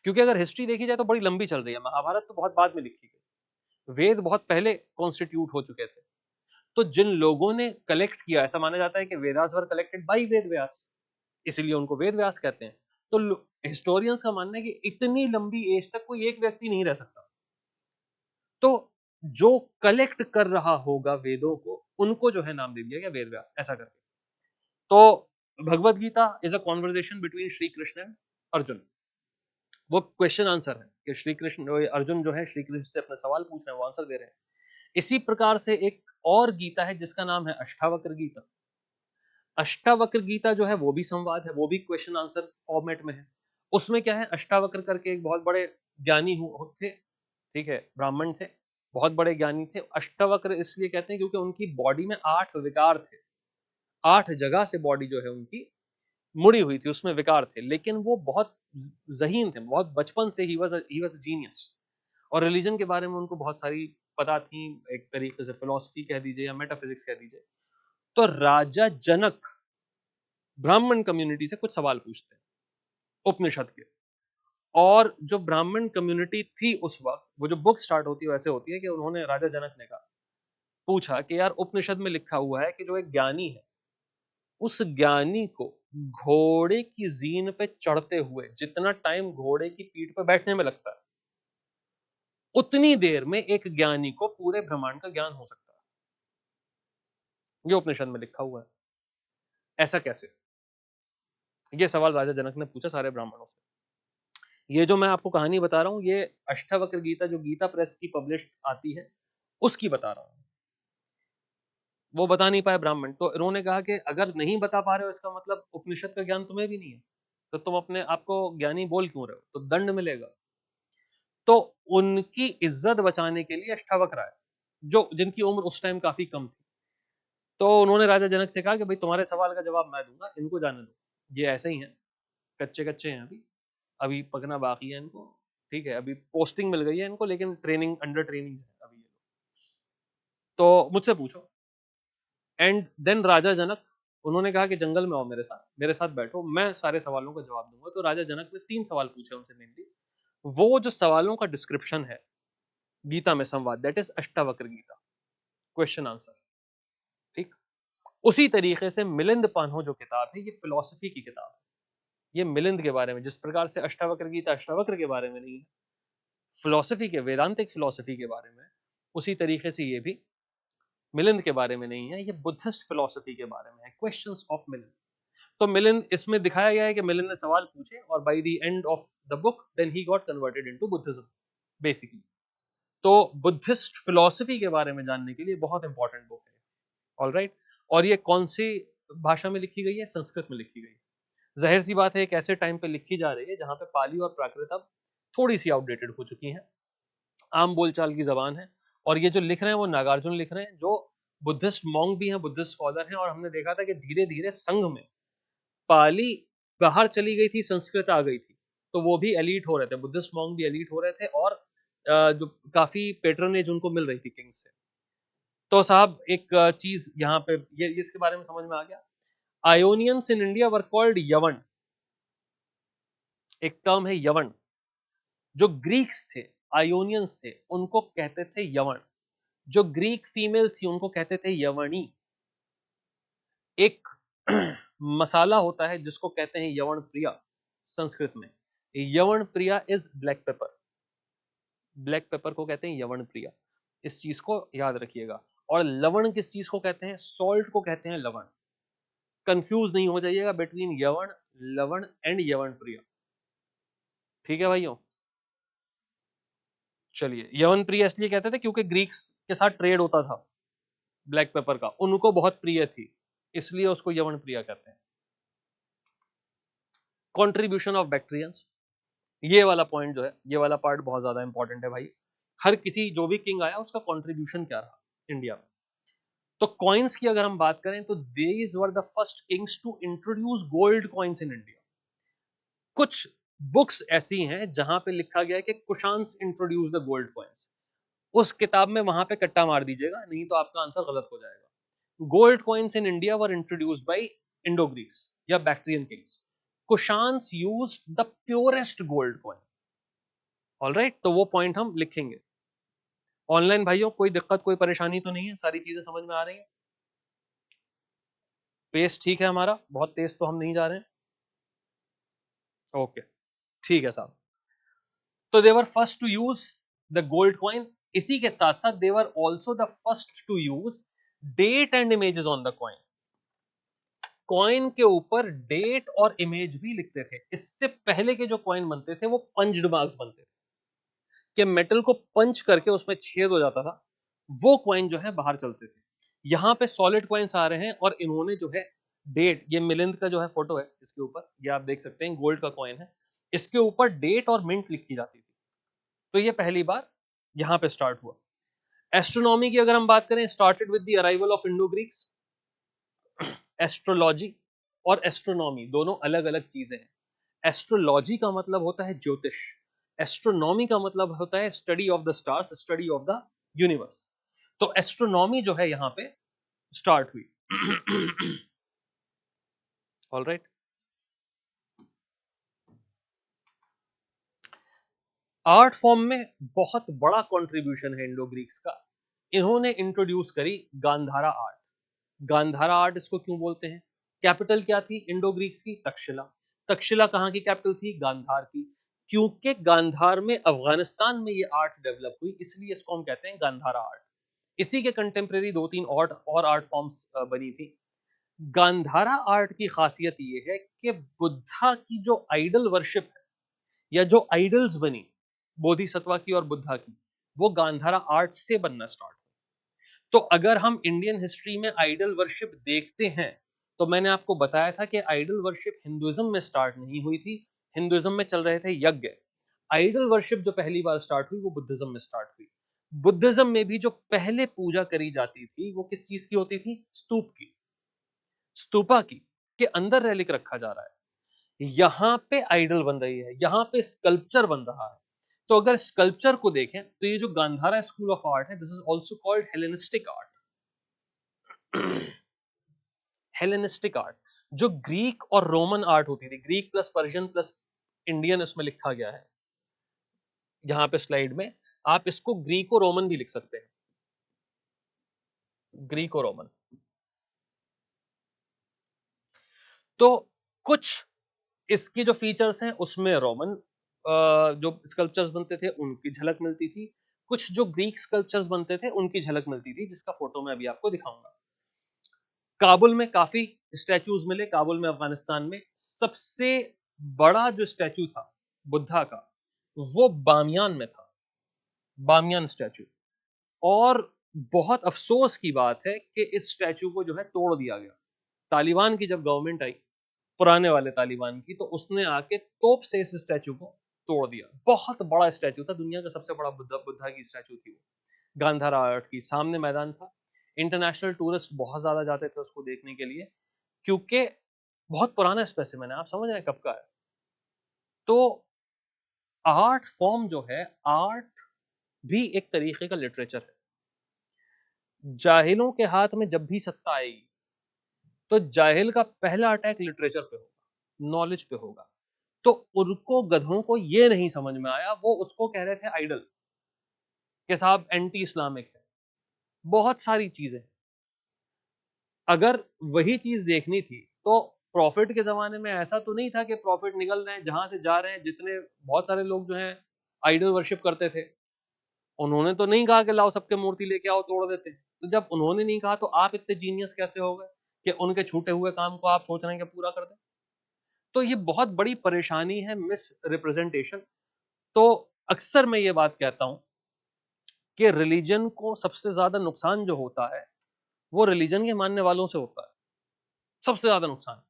क्योंकि अगर हिस्ट्री देखी जाए तो बड़ी लंबी चल रही है, महाभारत तो बहुत बाद में लिखी गई, वेद बहुत पहले कॉन्स्टिट्यूट हो चुके थे। तो जिन लोगों ने कलेक्ट किया, ऐसा माना जाता है कि वेदास वर कलेक्टेड बाय वेद व्यास, इसलिए उनको वेद व्यास कहते हैं। तो हिस्टोरियंस का मानना है कि इतनी लंबी एज तक कोई एक व्यक्ति नहीं रह सकता। तो जो कलेक्ट कर रहा होगा वेदों को, उनको जो है नाम दे दिया गया वेद व्यास, ऐसा करके। तो Bhagavad Gita is a conversation between Shri Krishna and Arjun. वो क्वेश्चन आंसर है कि श्री कृष्ण, अर्जुन जो है श्री कृष्ण से अपने सवाल पूछ रहे हैं, वो आंसर दे रहे हैं। इसी प्रकार से एक और गीता है जिसका नाम है अष्टावक्र गीता। अष्टावक्र गीता जो है वो भी संवाद है, वो भी क्वेश्चन आंसर फॉर्मेट में है। उसमें क्या है, अष्टावक्र करके एक बहुत बड़े ज्ञानी थे, ठीक है, ब्राह्मण थे, बहुत बड़े ज्ञानी थे। अष्टावक्र इसलिए कहते हैं क्योंकि उनकी बॉडी में 8 विकार थे। 8 जगह से बॉडी जो है उनकी मुड़ी हुई थी, उसमें विकार थे, लेकिन वो बहुत ज़हीन थे, बहुत बचपन से ही वाज जीनियस। और रिलीजन के बारे में उनको बहुत सारी पता थी, एक तरीके से फिलॉसफी कह दीजिए या मेटाफिजिक्स कह दीजिए। तो राजा जनक ब्राह्मण कम्युनिटी से कुछ सवाल पूछते हैं उपनिषद के। और जो ब्राह्मण कम्युनिटी थी उस वक्त, वो जो बुक स्टार्ट होती है वैसे होती है कि उन्होंने, राजा जनक ने कहा, पूछा कि यार उपनिषद में लिखा हुआ है कि जो एक ज्ञानी है, उस ज्ञानी को घोड़े की जीन पे चढ़ते हुए जितना टाइम घोड़े की पीठ पे बैठने में लगता है, उतनी देर में एक ज्ञानी को पूरे ब्रह्मांड का ज्ञान हो सकता है। ये उपनिषद में लिखा हुआ है, ऐसा कैसे? ये सवाल राजा जनक ने पूछा सारे ब्राह्मणों से। ये जो मैं आपको कहानी बता रहा हूं, ये अष्टावक्र गीता जो गीता प्रेस की पब्लिश आती है, उसकी बता रहा हूं। वो बता नहीं पाए ब्राह्मण, तो इन्होंने कहा कि अगर नहीं बता पा रहे हो इसका मतलब उपनिषद का ज्ञान तुम्हें भी नहीं है, तो तुम अपने आप को ज्ञानी बोल क्यों रहे हो, तो दंड मिलेगा। तो उनकी इज्जत बचाने के लिए अष्टावक्र आए, जो जिनकी उम्र उस टाइम काफी कम थी। तो उन्होंने राजा जनक से कहा कि भाई तुम्हारे सवाल का जवाब मैं दूंगा, इनको जाने दो, ये ऐसे ही हैं, कच्चे कच्चे हैं, अभी अभी पकना बाकी है इनको, ठीक है, अभी पोस्टिंग मिल गई है इनको, लेकिन ट्रेनिंग अंडर ट्रेनिंग है अभी ये लोग, तो मुझसे पूछो। एंड देन राजा जनक, उन्होंने कहा कि जंगल में आओ मेरे साथ बैठो, मैं सारे सवालों का जवाब दूंगा। तो राजा जनक ने 3 सवाल पूछे उनसे मेनली। वो जो सवालों का डिस्क्रिप्शन है गीता में, संवाद, that is Ashtavakra Gita, question answer, ठीक। उसी तरीके से मिलिंद पान्हो जो किताब है, ये फिलॉसफी की किताब है, ये मिलिंद के बारे में, जिस प्रकार से अष्टावक्र गीता अष्टावक्र के बारे में नहीं है, फिलॉसफी के, वेदांतिक फिलॉसफी के बारे में, उसी तरीके से ये भी मिलिंद के बारे में नहीं है, ये बुद्धिस्ट फिलॉसफी के बारे में है, क्वेश्चंस ऑफ मिलिंद। तो मिलिंद, इसमें दिखाया गया है कि मिलिंद ने सवाल पूछे और by the end of the book then he got converted into Buddhism basically. तो बुद्धिस्ट फिलॉसफी के बारे में जानने के लिए बहुत इंपॉर्टेंट बुक है, ऑलराइट। और ये कौन सी भाषा में लिखी गई है? संस्कृत में लिखी गई है। जाहिर सी बात है, एक ऐसे टाइम पे लिखी जा रही है जहां पे पाली और प्राकृत अब थोड़ी सी आउटडेटेड हो चुकी हैं, आम बोलचाल की जबान है। और ये जो लिख रहे हैं वो नागार्जुन लिख रहे हैं, जो बुद्धिस्ट मॉन्क भी हैं, बुद्धिस्ट स्कॉलर हैं। और हमने देखा था कि धीरे धीरे संघ में पाली बाहर चली गई थी, संस्कृत आ गई थी, तो वो भी एलीट हो रहे थे, बुद्धिस्ट मॉन्क भी एलीट हो रहे थे, और जो काफी पेट्रनेज उनको मिल रही थी किंग से। तो साहब एक चीज यहाँ पे ये इसके बारे में समझ में आ गया। आयोनियंस इन इंडिया वर कॉल्ड यवन, एक टर्म है यवन। जो ग्रीक्स थे, आयोनियंस थे, उनको कहते थे यवन। जो ग्रीक फीमेल्स थी उनको कहते थे यवनी। एक मसाला होता है जिसको कहते हैं यवन प्रिया संस्कृत में। यवन प्रिया is black pepper, black pepper को कहते हैं यवन प्रिया, इस चीज को याद रखिएगा। और लवण किस चीज को कहते हैं? सॉल्ट को कहते हैं लवण। कंफ्यूज नहीं हो जाइएगा बिटवीन यवण, लवण एंड यवन प्रिया, ठीक है भाइयों। चलिए, यवन प्रिय इसलिए कहते थे क्योंकि ग्रीक्स के साथ ट्रेड होता था ब्लैक पेपर का, उनको बहुत प्रिय थी, इसलिए उसको यवन प्रिय कहते हैं। कॉन्ट्रीब्यूशन ऑफ बैक्टीरियंस, ये वाला पॉइंट जो है, ये वाला पार्ट बहुत ज्यादा इंपॉर्टेंट है भाई। हर किसी जो भी किंग आया उसका कॉन्ट्रीब्यूशन क्या रहा इंडिया में। तो कॉइन्स की अगर हम बात करें तो these were the first kings to introduce gold coins in India. कुछ बुक्स ऐसी हैं जहां पे लिखा गया है कि Kushans introduce the gold coins. उस किताब में वहां पे कट्टा मार दीजिएगा, नहीं तो आपका आंसर गलत हो जाएगा। Gold coins in India were introduced by Indo Greeks या Bactrian kings. Kushans used the purest gold coin, all right. तो वो पॉइंट हम लिखेंगे। ऑनलाइन भाइयों कोई दिक्कत, कोई परेशानी तो नहीं है? सारी चीजें समझ में आ रही हैं? पेस ठीक है हमारा? बहुत तेज तो हम नहीं जा रहे हैं? ओके, ठीक है साहब। तो they were first to use the gold coin. इसी के साथ साथ they were also the first to use date and images on the coin. Coin के ऊपर डेट और इमेज भी लिखते थे। इससे पहले के जो कॉइन बनते थे वो पंच्ड मार्क्स बनते थे, कि मेटल को पंच करके उसमें छेद हो जाता था, वो कॉइन जो है बाहर चलते थे। यहाँ पे सॉलिड कॉइन्स आ रहे हैं और इन्होंने जो है डेट, ये मिलिंद का जो है फोटो है इसके ऊपर, ये आप देख सकते हैं, गोल्ड का कॉइन है, इसके ऊपर डेट और मिंट लिखी जाती थी। तो ये पहली बार यहाँ पे स्टार्ट हुआ। एस्ट्रोनॉमी की अगर हम बात करें, started with the arrival of Indo Greeks. Astrology और एस्ट्रोनॉमी दोनों अलग अलग चीजें हैं। एस्ट्रोलॉजी का मतलब होता है ज्योतिष, एस्ट्रोनॉमी का मतलब होता है study of the stars, study of the universe. तो एस्ट्रोनॉमी जो है यहां पे स्टार्ट हुई। ऑलराइट। आर्ट फॉर्म में बहुत बड़ा कंट्रीब्यूशन है इंडो ग्रीक्स का। इन्होंने इंट्रोड्यूस करी गांधारा आर्ट। गांधारा आर्ट इसको क्यों बोलते हैं? कैपिटल क्या थी इंडो ग्रीक्स की? तक्षशिला। तक्षशिला कहाँ की कैपिटल थी? गांधार की। क्योंकि गांधार में, अफगानिस्तान में ये आर्ट डेवलप हुई, इसलिए इसको हम कहते हैं गांधारा आर्ट। इसी के कंटेम्प्रेरी 2-3 और आर्ट फॉर्म्स बनी थी। गांधारा आर्ट की खासियत ये है कि बुद्धा की जो आइडल वर्शिप है, या जो आइडल्स बनी बोधिसत्वा की और बुद्धा की, वो गांधारा आर्ट से बनना स्टार्ट। तो अगर हम इंडियन हिस्ट्री में आइडल वर्शिप देखते हैं तो मैंने आपको बताया था कि आइडल वर्शिप हिंदुइज्म में स्टार्ट नहीं हुई थी, हिंदुइज्म में चल रहे थे यज्ञ। आइडल वर्शिप जो पहली बार स्टार्ट हुई वो बुद्धिज्म में स्टार्ट हुई। बुद्धिज्म में भी जो पहले पूजा करी जाती थी वो किस चीज की होती थी? स्तूप की, स्तूपा की, के अंदर रेलिक रखा जा रहा है। यहां पे आइडल बन रही है, यहां पे स्कल्पचर बन रहा है। तो अगर स्कल्पचर को देखें तो ये जो गांधारा स्कूल ऑफ आर्ट है, this is also called Hellenistic art. Hellenistic art, जो ग्रीक और रोमन आर्ट होती थी, Greek plus Persian plus Indian इसमें लिखा गया है यहां पे स्लाइड में, आप इसको ग्रीको रोमन भी लिख सकते हैं, ग्रीको रोमन। तो कुछ इसकी जो फीचर्स हैं उसमें रोमन जो स्कल्पचर्स बनते थे उनकी झलक मिलती थी, कुछ जो ग्रीक स्कल्पचर्स बनते थे उनकी झलक मिलती थी, जिसका फोटो मैं अभी आपको दिखाऊंगा। काबुल में काफी स्टैचूज मिले, काबुल में अफगानिस्तान में सबसे बड़ा जो स्टैचू था बुद्धा का वो बामियान में था, बामियान स्टैचू। और बहुत अफसोस की बात है कि इस स्टैचू को जो है तोड़ दिया गया। तालिबान की जब गवर्नमेंट आई, पुराने वाले तालिबान की, तो उसने आके तोप से इस स्टैचू को तोड़ दिया। बहुत बड़ा स्टैचू था, दुनिया का सबसे बड़ा बुद्धा की स्टैचू थी वो, गांधारा आर्ट की। सामने मैदान था, इंटरनेशनल टूरिस्ट बहुत ज्यादा जाते थे उसको देखने के लिए, क्योंकि बहुत पुराना स्पेसिमेन है, आप समझ रहे हैं कब का है। तो आर्ट फॉर्म जो है, आर्ट भी एक तरीके का लिटरेचर है। जाहिलों के हाथ में जब भी सत्ता आएगी तो जाहिल का पहला अटैक लिटरेचर पे होगा, नॉलेज पे होगा। तो उनको, गधों को ये नहीं समझ में आया, वो उसको कह रहे थे आइडल, कि साहब एंटी इस्लामिक है, बहुत सारी चीजें। अगर वही चीज देखनी थी तो प्रॉफिट के जमाने में ऐसा तो नहीं था कि प्रॉफिट निकल रहे हैं जहां से जा रहे हैं। जितने बहुत सारे लोग जो हैं आइडल वर्शिप करते थे, उन्होंने तो नहीं कहा कि लाओ सबके मूर्ति लेके आओ तोड़ देते। तो जब उन्होंने नहीं कहा तो आप इतने जीनियस कैसे हो गए कि उनके छूटे हुए काम को आप सोच रहे हैं कि पूरा कर दें? तो ये बहुत बड़ी परेशानी है, मिस रिप्रेजेंटेशन। तो अक्सर मैं ये बात कहता हूं कि रिलीजन को सबसे ज्यादा नुकसान जो होता है वो रिलीजन के मानने वालों से होता है, सबसे ज्यादा नुकसान।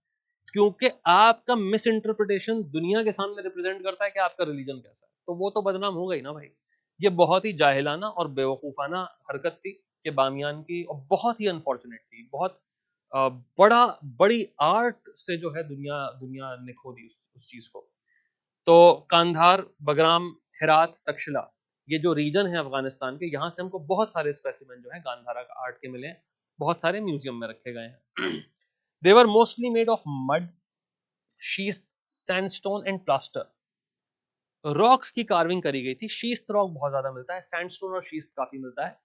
क्योंकि आपका मिस इंटरप्रिटेशन दुनिया के सामने रिप्रेजेंट करता है कि आपका रिलीजन कैसा है, तो वो तो बदनाम हो गई ना भाई। ये बहुत ही जाहिलाना और बेवकूफाना हरकत थी कि बामियान की, और बहुत ही अनफॉर्चुनेट थी। बहुत बड़ी आर्ट से जो है दुनिया दुनिया ने खो दी उस चीज को। तो कांधार, बगराम, हेरात, तक्षशिला, ये जो रीजन है अफगानिस्तान के, यहाँ से हमको बहुत सारे स्पेसिमेन जो है गांधारा का आर्ट के मिले हैं, बहुत सारे म्यूजियम में रखे गए हैं। They were mostly made of mud, schist, sandstone and plaster. Rock की कार्विंग करी गई थी, शीस्ट रॉक बहुत ज्यादा मिलता है, सैंडस्टोन और शीस्ट काफी मिलता है।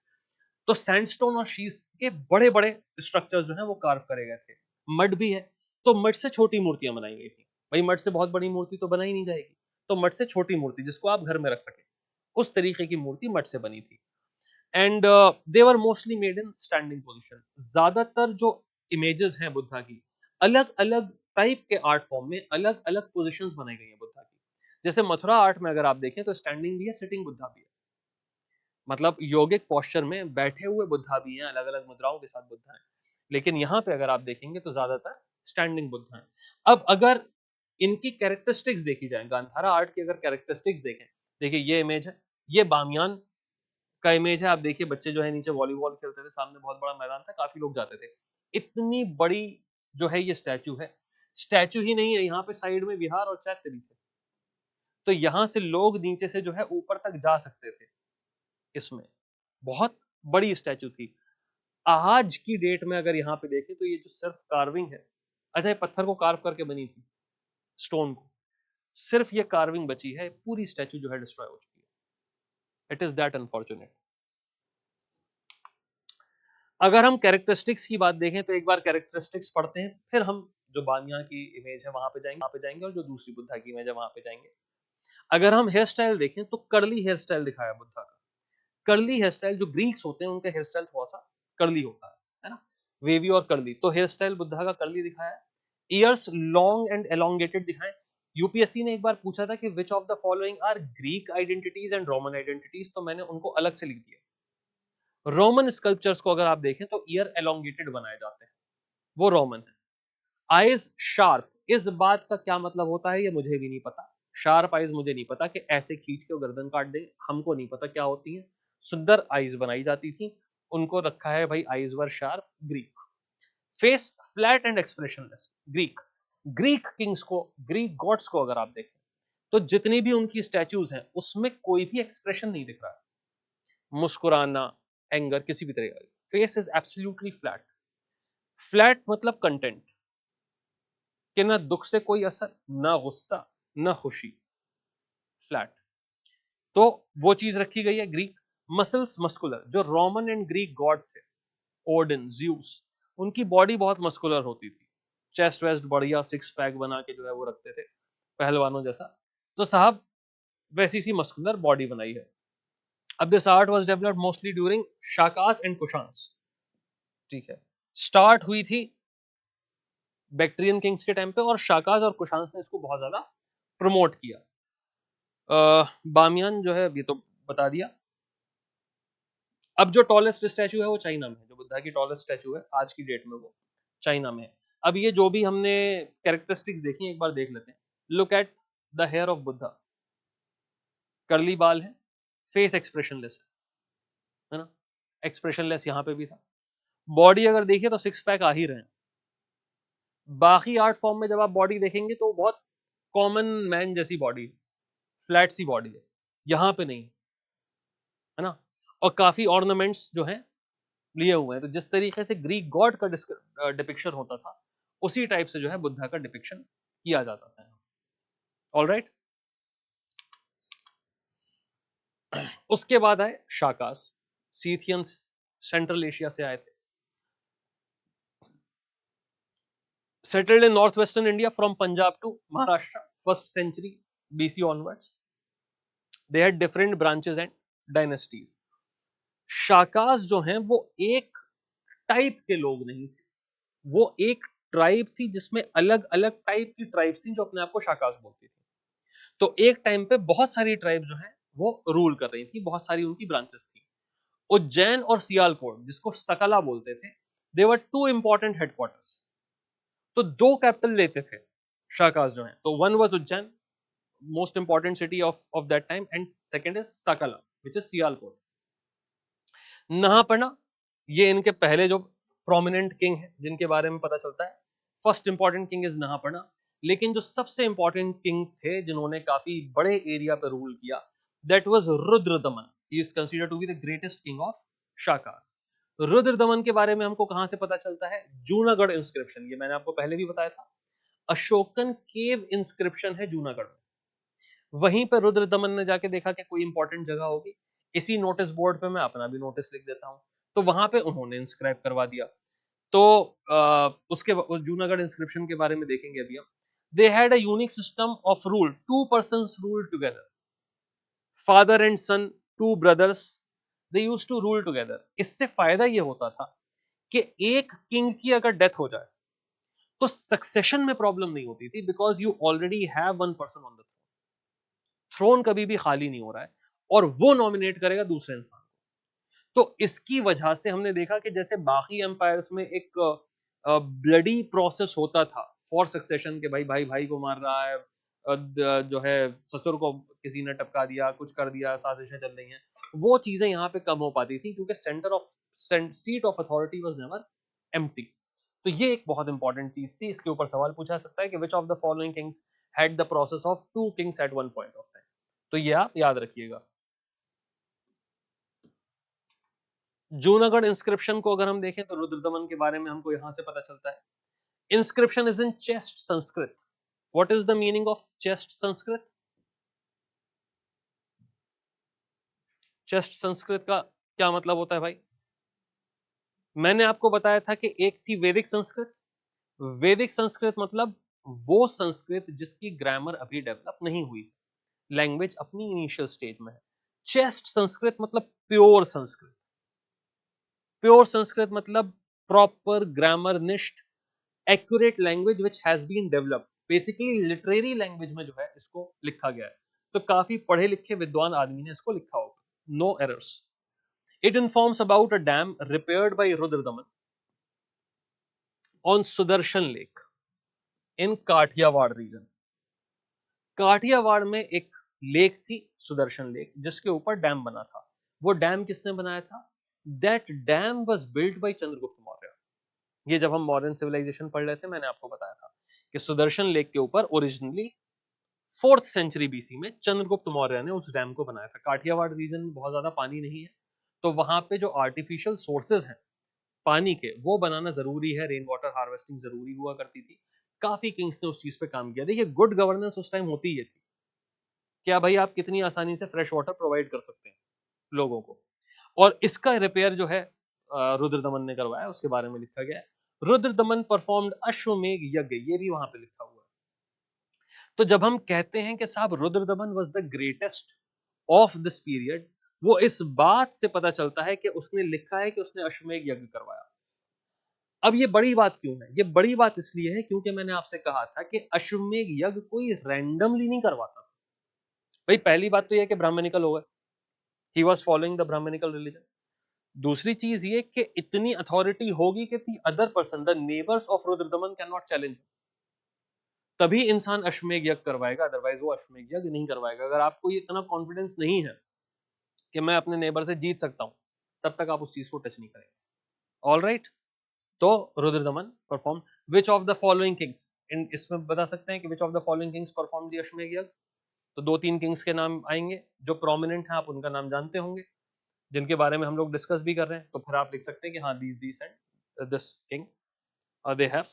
तो सैंडस्टोन और शीस्ट के बड़े बड़े स्ट्रक्चर जो है वो कार्व करे गए थे। मड भी है, तो मड से छोटी मूर्तियां बनाई गई थी। भाई मड से बहुत बड़ी मूर्ति तो बनाई नहीं जाएगी, तो मड से छोटी मूर्ति जिसको आप घर में रख सके, उस तरीके की मूर्ति मड से बनी थी। And they were mostly made in standing position. ज्यादातर जो इमेजेस हैं बुद्धा की, अलग अलग टाइप के आर्ट फॉर्म में अलग अलग पोजिशंस बनाई गई हैं बुद्धा की। जैसे मथुरा आर्ट में अगर आप देखें तो स्टैंडिंग भी है, सिटिंग बुद्धा भी है, मतलब योगिक पोस्चर में बैठे हुए बुद्धा भी हैं, अलग अलग मुद्राओं के साथ बुद्धा है। लेकिन यहाँ पे अगर आप देखेंगे तो ज्यादातर स्टैंडिंग बुद्धा है। अब अगर इनकी कैरेक्टरिस्टिक्स देखी जाए, गांधारा आर्ट की अगर कैरेक्टरिस्टिक्स देखें, देखिए ये इमेज है, ये बामियान का इमेज है। आप देखिए बच्चे जो है नीचे वॉलीबॉल खेलते थे, सामने बहुत बड़ा मैदान था, काफी लोग जाते थे। इतनी बड़ी जो है ये स्टैचू है, स्टैचू ही नहीं है, यहाँ पे साइड में विहार और चैत्य भी थे। तो यहाँ से लोग नीचे से जो है ऊपर तक जा सकते थे। इसमें बहुत बड़ी स्टैचू थी। आज की डेट में अगर यहाँ पे देखें तो ये जो सिर्फ कार्विंग है, अच्छा ये पत्थर को कार्व करके बनी थी, स्टोन को, सिर्फ ये कार्विंग बची है, पूरी स्टैचू जो है डिस्ट्रॉय हो चुकी है। It is that unfortunate. अगर हम कैरेक्टरिस्टिक्स की बात देखें तो एक बार कैरेक्टरिस्टिक्स पढ़ते हैं, फिर हम जो बामियान की इमेज है वहां पे जाएंगे और जो दूसरी बुद्धा की इमेज है वहां पे जाएंगे। अगर हम हेयर स्टाइल देखें तो कर्ली हेयर स्टाइल दिखाया बुद्धा का। कर्ली हेयर स्टाइल, जो ग्रीक्स होते हैं उनका हेयर स्टाइल थोड़ा सा कर्ली होता है ना, वेवी और कर्ली। तो हेयर स्टाइल बुद्धा का कर्ली दिखाया है। ईयर्स लॉन्ग एंड एलोंगेटेड दिखाए। यूपीएससी ने एक बार पूछा था कि which of the following are Greek identities and Roman identities, तो मैंने उनको अलग से लिख दिया। रोमन स्कल्पचर्स को अगर आप देखें तो ईयर एलोंगेटेड बनाए जाते हैं, वो रोमन है। आईज शार्प, इस बात का क्या मतलब होता है ये मुझे भी नहीं पता। शार्प आईज मुझे नहीं पता कि ऐसे खींच के गर्दन काट दे, हमको नहीं पता क्या होती है। सुंदर आईज बनाई जाती थी, उनको रखा है भाई eyes were sharp. Greek face flat and expressionless. Greek Greek Kings को, ग्रीक गॉड्स को अगर आप देखें तो जितनी भी उनकी स्टैच्यूज हैं उसमें कोई भी एक्सप्रेशन नहीं दिख रहा है, मुस्कुराना, एंगर, किसी भी तरह का। Face is absolutely flat. Flat मतलब कंटेंट, कि ना दुख से कोई असर, ना गुस्सा, ना खुशी, फ्लैट। तो वो चीज रखी गई है। ग्रीक मसल्स मस्कुलर, जो रोमन एंड ग्रीक गॉड थे, ओडिन, ज्यूस, उनकी बॉडी बहुत मस्कुलर होती थी। चेस्ट वेस्ट बढ़िया, सिक्स पैक बना के जो है वो रखते थे, पहलवानों जैसा। तो साहब वैसी सी मस्कुलर बॉडी बनाई है। अब this art was developed mostly during Shakas and Kushans. ठीक है, स्टार्ट हुई थी बैक्ट्रियन किंग्स के टाइम पे, और शाकास और कुशान्स ने इसको बहुत ज्यादा प्रमोट किया। बामियान जो है ये तो बता दिया। अब जो टॉलेस्ट स्टैचू है वो चाइना में है, जो बुद्धा की टॉलेस्ट स्टैचू है आज की डेट में वो चाइना में है। अब ये जो भी हमने कैरेक्टरिस्टिक्स देखी एक बार देख लेते हैं। Look at the hair of Buddha, curly बाल है, फेस एक्सप्रेशनलेस है ना, एक्सप्रेशनलेस यहाँ पे भी था। बॉडी अगर देखिए तो सिक्स पैक आ ही रहे हैं। बाकी आर्ट फॉर्म में जब आप बॉडी देखेंगे तो बहुत कॉमन मैन जैसी बॉडी, फ्लैट सी बॉडी है, यहाँ पे नहीं है ना। और काफी ऑर्नामेंट्स जो हैं लिए हुए हैं। तो जिस तरीके से ग्रीक गॉड का डिपिक्शन होता था उसी टाइप से जो है बुद्धा का डिपिक्शन किया जाता था। ऑलराइट, उसके बाद आए शाकास, सीथियंस, सेंट्रल एशिया से आए थे, settled in north western India from Punjab to Maharashtra, first century BC onwards. They had different branches and dynasties. Shakas जो हैं वो एक टाइप के लोग नहीं थे, वो एक ट्राइब थी जिसमें अलग अलग टाइप की ट्राइब्स थी जो अपने आप को शाकास बोलती थी। तो एक टाइम पे बहुत सारी ट्राइब जो हैं वो रूल कर रही थी, बहुत सारी उनकी ब्रांचेस थी। उज्जैन और सियालकोट, जिसको सकला बोलते थे, दे वर टू इंपॉर्टेंट हेडक्वार्टर्स। तो दो कैपिटल लेते थे शाकास जो हैं। तो one was Ujjain, most important city of that time, and second is सकला व्हिच इज सियालकोट। नहापना, ये इनके पहले जो प्रोमिनेंट किंग है जिनके बारे में पता चलता है। First important king is Nahapana. लेकिन जो सबसे इंपॉर्टेंट किंग थे जिन्होंने काफी बड़े एरिया पर रूल किया, that was Rudradaman. He is considered to be the greatest king of Shakas. Rudradaman के बारे में हमको कहां से पता चलता है? जूनागढ़ इंस्क्रिप्शन, ये मैंने आपको पहले भी बताया था। अशोकन केव इंस्क्रिप्शन है जूनागढ़ में, वहीं पर रुद्रदमन ने जाके देखा कि कोई इंपॉर्टेंट जगह होगी। इसी नोटिस बोर्ड पे मैं अपना भी नोटिस लिख देता हूं, तो वहां पे उन्होंने इंस्क्राइब करवा दिया। तो उसके जूनागढ़ इंस्क्रिप्शन के बारे में देखेंगे अभी हम। They had a unique system of rule, two persons rule together, father and son, two brothers, they used to rule together. इससे फायदा ये होता था कि एक किंग की अगर डेथ हो जाए तो सक्सेशन में प्रॉब्लम नहीं होती थी, because you already have one person on the throne, कभी भी खाली नहीं हो रहा है, और वो नॉमिनेट करेगा दूसरे इंसान। तो इसकी वजह से हमने देखा कि जैसे बाकी एम्पायर्स में एक ब्लडी प्रोसेस होता था फॉर सक्सेशन के, भाई भाई भाई को मार रहा है, जो है ससुर को किसी ने टपका दिया, कुछ कर दिया, साजिशें चल रही हैं, वो चीजें यहाँ पे कम हो पाती थी क्योंकि centre of seat of authority was never empty. तो ये एक बहुत इंपॉर्टेंट चीज थी। इसके ऊपर सवाल पूछा सकता है कि which of the following kings had the process of two kings at one point of time. तो ये आप याद रखिएगा। जूनागढ़ इंस्क्रिप्शन को अगर हम देखें तो रुद्रदमन के बारे में हमको यहां से पता चलता है। Inscription is in chest Sanskrit. What is the meaning of chest Sanskrit? Chest Sanskrit का क्या मतलब होता है भाई? मैंने आपको बताया था कि एक थी वैदिक संस्कृत। वैदिक संस्कृत मतलब वो संस्कृत जिसकी ग्रामर अभी डेवलप नहीं हुई, लैंग्वेज अपनी इनिशियल स्टेज में है। चेस्ट संस्कृत मतलब प्योर संस्कृत। प्योर संस्कृत मतलब प्रॉपर ग्रामर निष्ठ accurate language which has been developed. Basically literary language में जो है इसको लिखा गया है, तो काफी पढ़े लिखे विद्वान आदमी ने इसको लिखा होगा, no errors. It informs about a dam repaired by Rudradaman on Sudarshan Lake in Kathiawad region. Kathiawad में एक लेक थी, सुदर्शन लेक, जिसके ऊपर डैम बना था। वो डैम किसने बनाया था? That dam was built by Chandragupta Maurya. ये जब हम मॉडर्न सिविलाइजेशन पढ़ रहे थे, मैंने आपको बताया था कि सुदर्शन लेक के ऊपर ओरिजिनली 4th सेंचुरी बीसी में चंद्रगुप्त मौर्य ने उस डैम को बनाया था। काठियावाड़ रीजन में बहुत ज्यादा पानी नहीं है, तो वहां पे जो आर्टिफिशियल सोर्सेज हैं पानी के, वो बनाना जरूरी है। रेन वाटर हार्वेस्टिंग जरूरी हुआ करती थी। काफी किंग्स ने उस चीज पे काम किया। देखिए, गुड गवर्नेंस उस टाइम होती ही थी। क्या भाई, आप कितनी आसानी से फ्रेश वाटर प्रोवाइड कर सकते हैं लोगों को। और इसका रिपेयर जो है रुद्रदमन ने करवाया, उसके बारे में लिखा गया है। रुद्रदमन परफॉर्म्ड अश्वमेघ यज्ञ, ये भी वहां पे लिखा हुआ है। तो जब हम कहते हैं कि साहब Rudradaman was the greatest of this period, वो इस बात से पता चलता है कि उसने लिखा है कि उसने अश्वमेघ यज्ञ करवाया। अब ये बड़ी बात क्यों है? ये बड़ी बात इसलिए है क्योंकि मैंने आपसे कहा था कि अश्वमेघ यज्ञ कोई रैंडमली नहीं करवाता। भाई, पहली बात तो यह है कि ब्राह्मणिकल होगा, he was following the Brahmanical religion. दूसरी चीज ये कि इतनी अथॉरिटी होगी कि the other person, the neighbours of Rudradaman can not challenge, तभी इंसान अश्वमेघ यज्ञ करवाएगा, अदरवाइज वो अश्वमेघ यज्ञ नहीं करवाएगा। अगर आपको इतना कॉन्फिडेंस नहीं है कि मैं अपने नेबर से जीत सकता हूं, तब तक आप उस चीज को टच नहीं करेंगे। ऑल राइट, तो Rudradaman perform which of the following kings, इसमें बता सकते हैं कि which of the following kings perform the Ashwamedha yagya. तो 2-3 किंग्स के नाम आएंगे जो प्रोमिनेंट हैं, आप उनका नाम जानते होंगे, जिनके बारे में हम लोग डिस्कस भी कर रहे हैं। तो फिर आप लिख सकते हैं कि हाँ, these and this king they have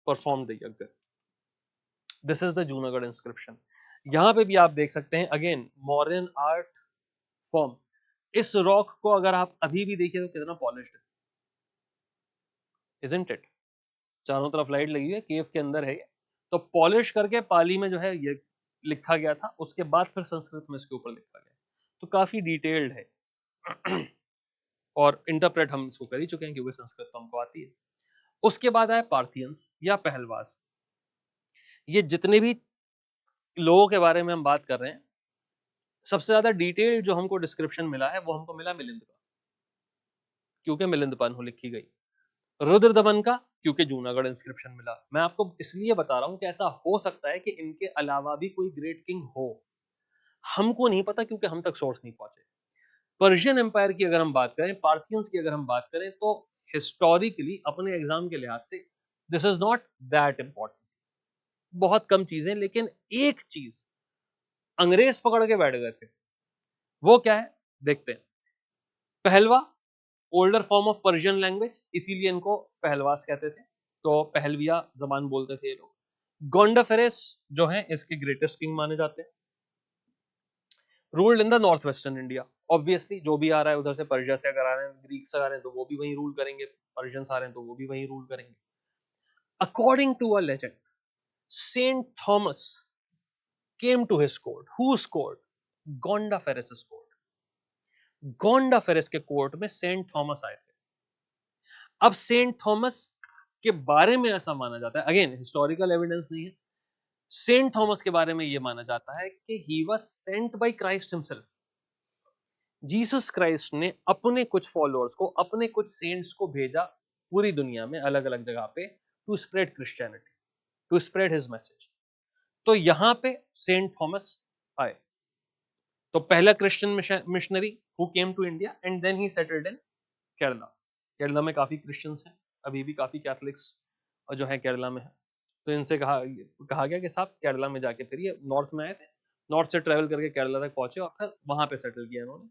performed the yagya. This is the Junagadh inscription. यहां पे भी आप देख सकते हैं, अगेन मॉडर्न आर्ट फॉर्म। इस रॉक को अगर आप अभी भी देखिए तो कितना पॉलिश्ड है, इजंट इट? चारों तरफ लाइट लगी है, केव के अंदर है ये, तो पॉलिश करके पाली में जो है ये लिखा गया था, उसके बाद फिर संस्कृत में इसके ऊपर लिखा गया। तो काफी डिटेल्ड है और इंटरप्रेट हम इसको कर ही चुके हैं क्योंकि संस्कृत तो हमको आती है। उसके बाद आए पार्थियंस या पहलवास। ये जितने भी लोगों के बारे में हम बात कर रहे हैं, सबसे ज्यादा डिटेल जो हमको डिस्क्रिप्शन मिला है वो हमको मिला मिलिंद का, क्योंकि मिलिंद पान्हु लिखी गई। रुद्रदमन का क्योंकि जूनागढ़ इंस्क्रिप्शन मिला। मैं आपको इसलिए बता रहा हूं कि ऐसा हो सकता है कि इनके अलावा भी कोई ग्रेट किंग हो, हमको नहीं पता क्योंकि हम तक सोर्स नहीं पहुंचे। पर्शियन एम्पायर की अगर हम बात करें, पार्थियंस की अगर हम बात करें, तो हिस्टोरिकली अपने एग्जाम के लिहाज से this is not that important. बहुत कम चीजें, लेकिन एक चीज अंग्रेज पकड़ के बैठ गए थे, वो क्या है देखते हैं। Pahlava, older form of Persian language, इसीलिए इनको पहलवास कहते थे, तो पहलविया जबान बोलते थे ये लोग। गोंडाफेरेस जो है इसके ग्रेटेस्ट किंग माने जाते हैं। Ruled in the north western India, obviously जो भी आ रहा है उधर से, पर्शिया से अगर आ रहे हैं, ग्रीक से आ रहे हैं तो वो भी वहीं रूल करेंगे, पर्शियंस आ रहे हैं तो वो भी वहीं रूल करेंगे। According to a legend, Saint Thomas came to his court. Whose court? Gondophares court. Gondophares के कोर्ट में सेंट थॉमस आए थे। अब सेंट थॉमस के बारे में ऐसा माना जाता है, अगेन हिस्टोरिकल एविडेंस नहीं है, सेंट थॉमस के बारे में यह माना जाता है कि ही was sent bye Christ himself. Jesus Christ ने अपने कुछ फॉलोअर्स को, अपने कुछ सेंट्स को भेजा पूरी दुनिया में अलग अलग जगह पे, to spread Christianity, to spread his message. तो यहां पे सेंट थॉमस आए, तो पहला Christian missionary who came to India and then he settled in Kerala. Kerala में काफी क्रिश्चियंस हैं, अभी भी काफी कैथलिक्स जो है केरला में है। तो इनसे कहा गया कि साहब केरला में जाके, फिर ये नॉर्थ में आए थे, नॉर्थ से ट्रेवल करके केरला तक पहुंचे और फिर वहां पे सेटल किया इन्होंने।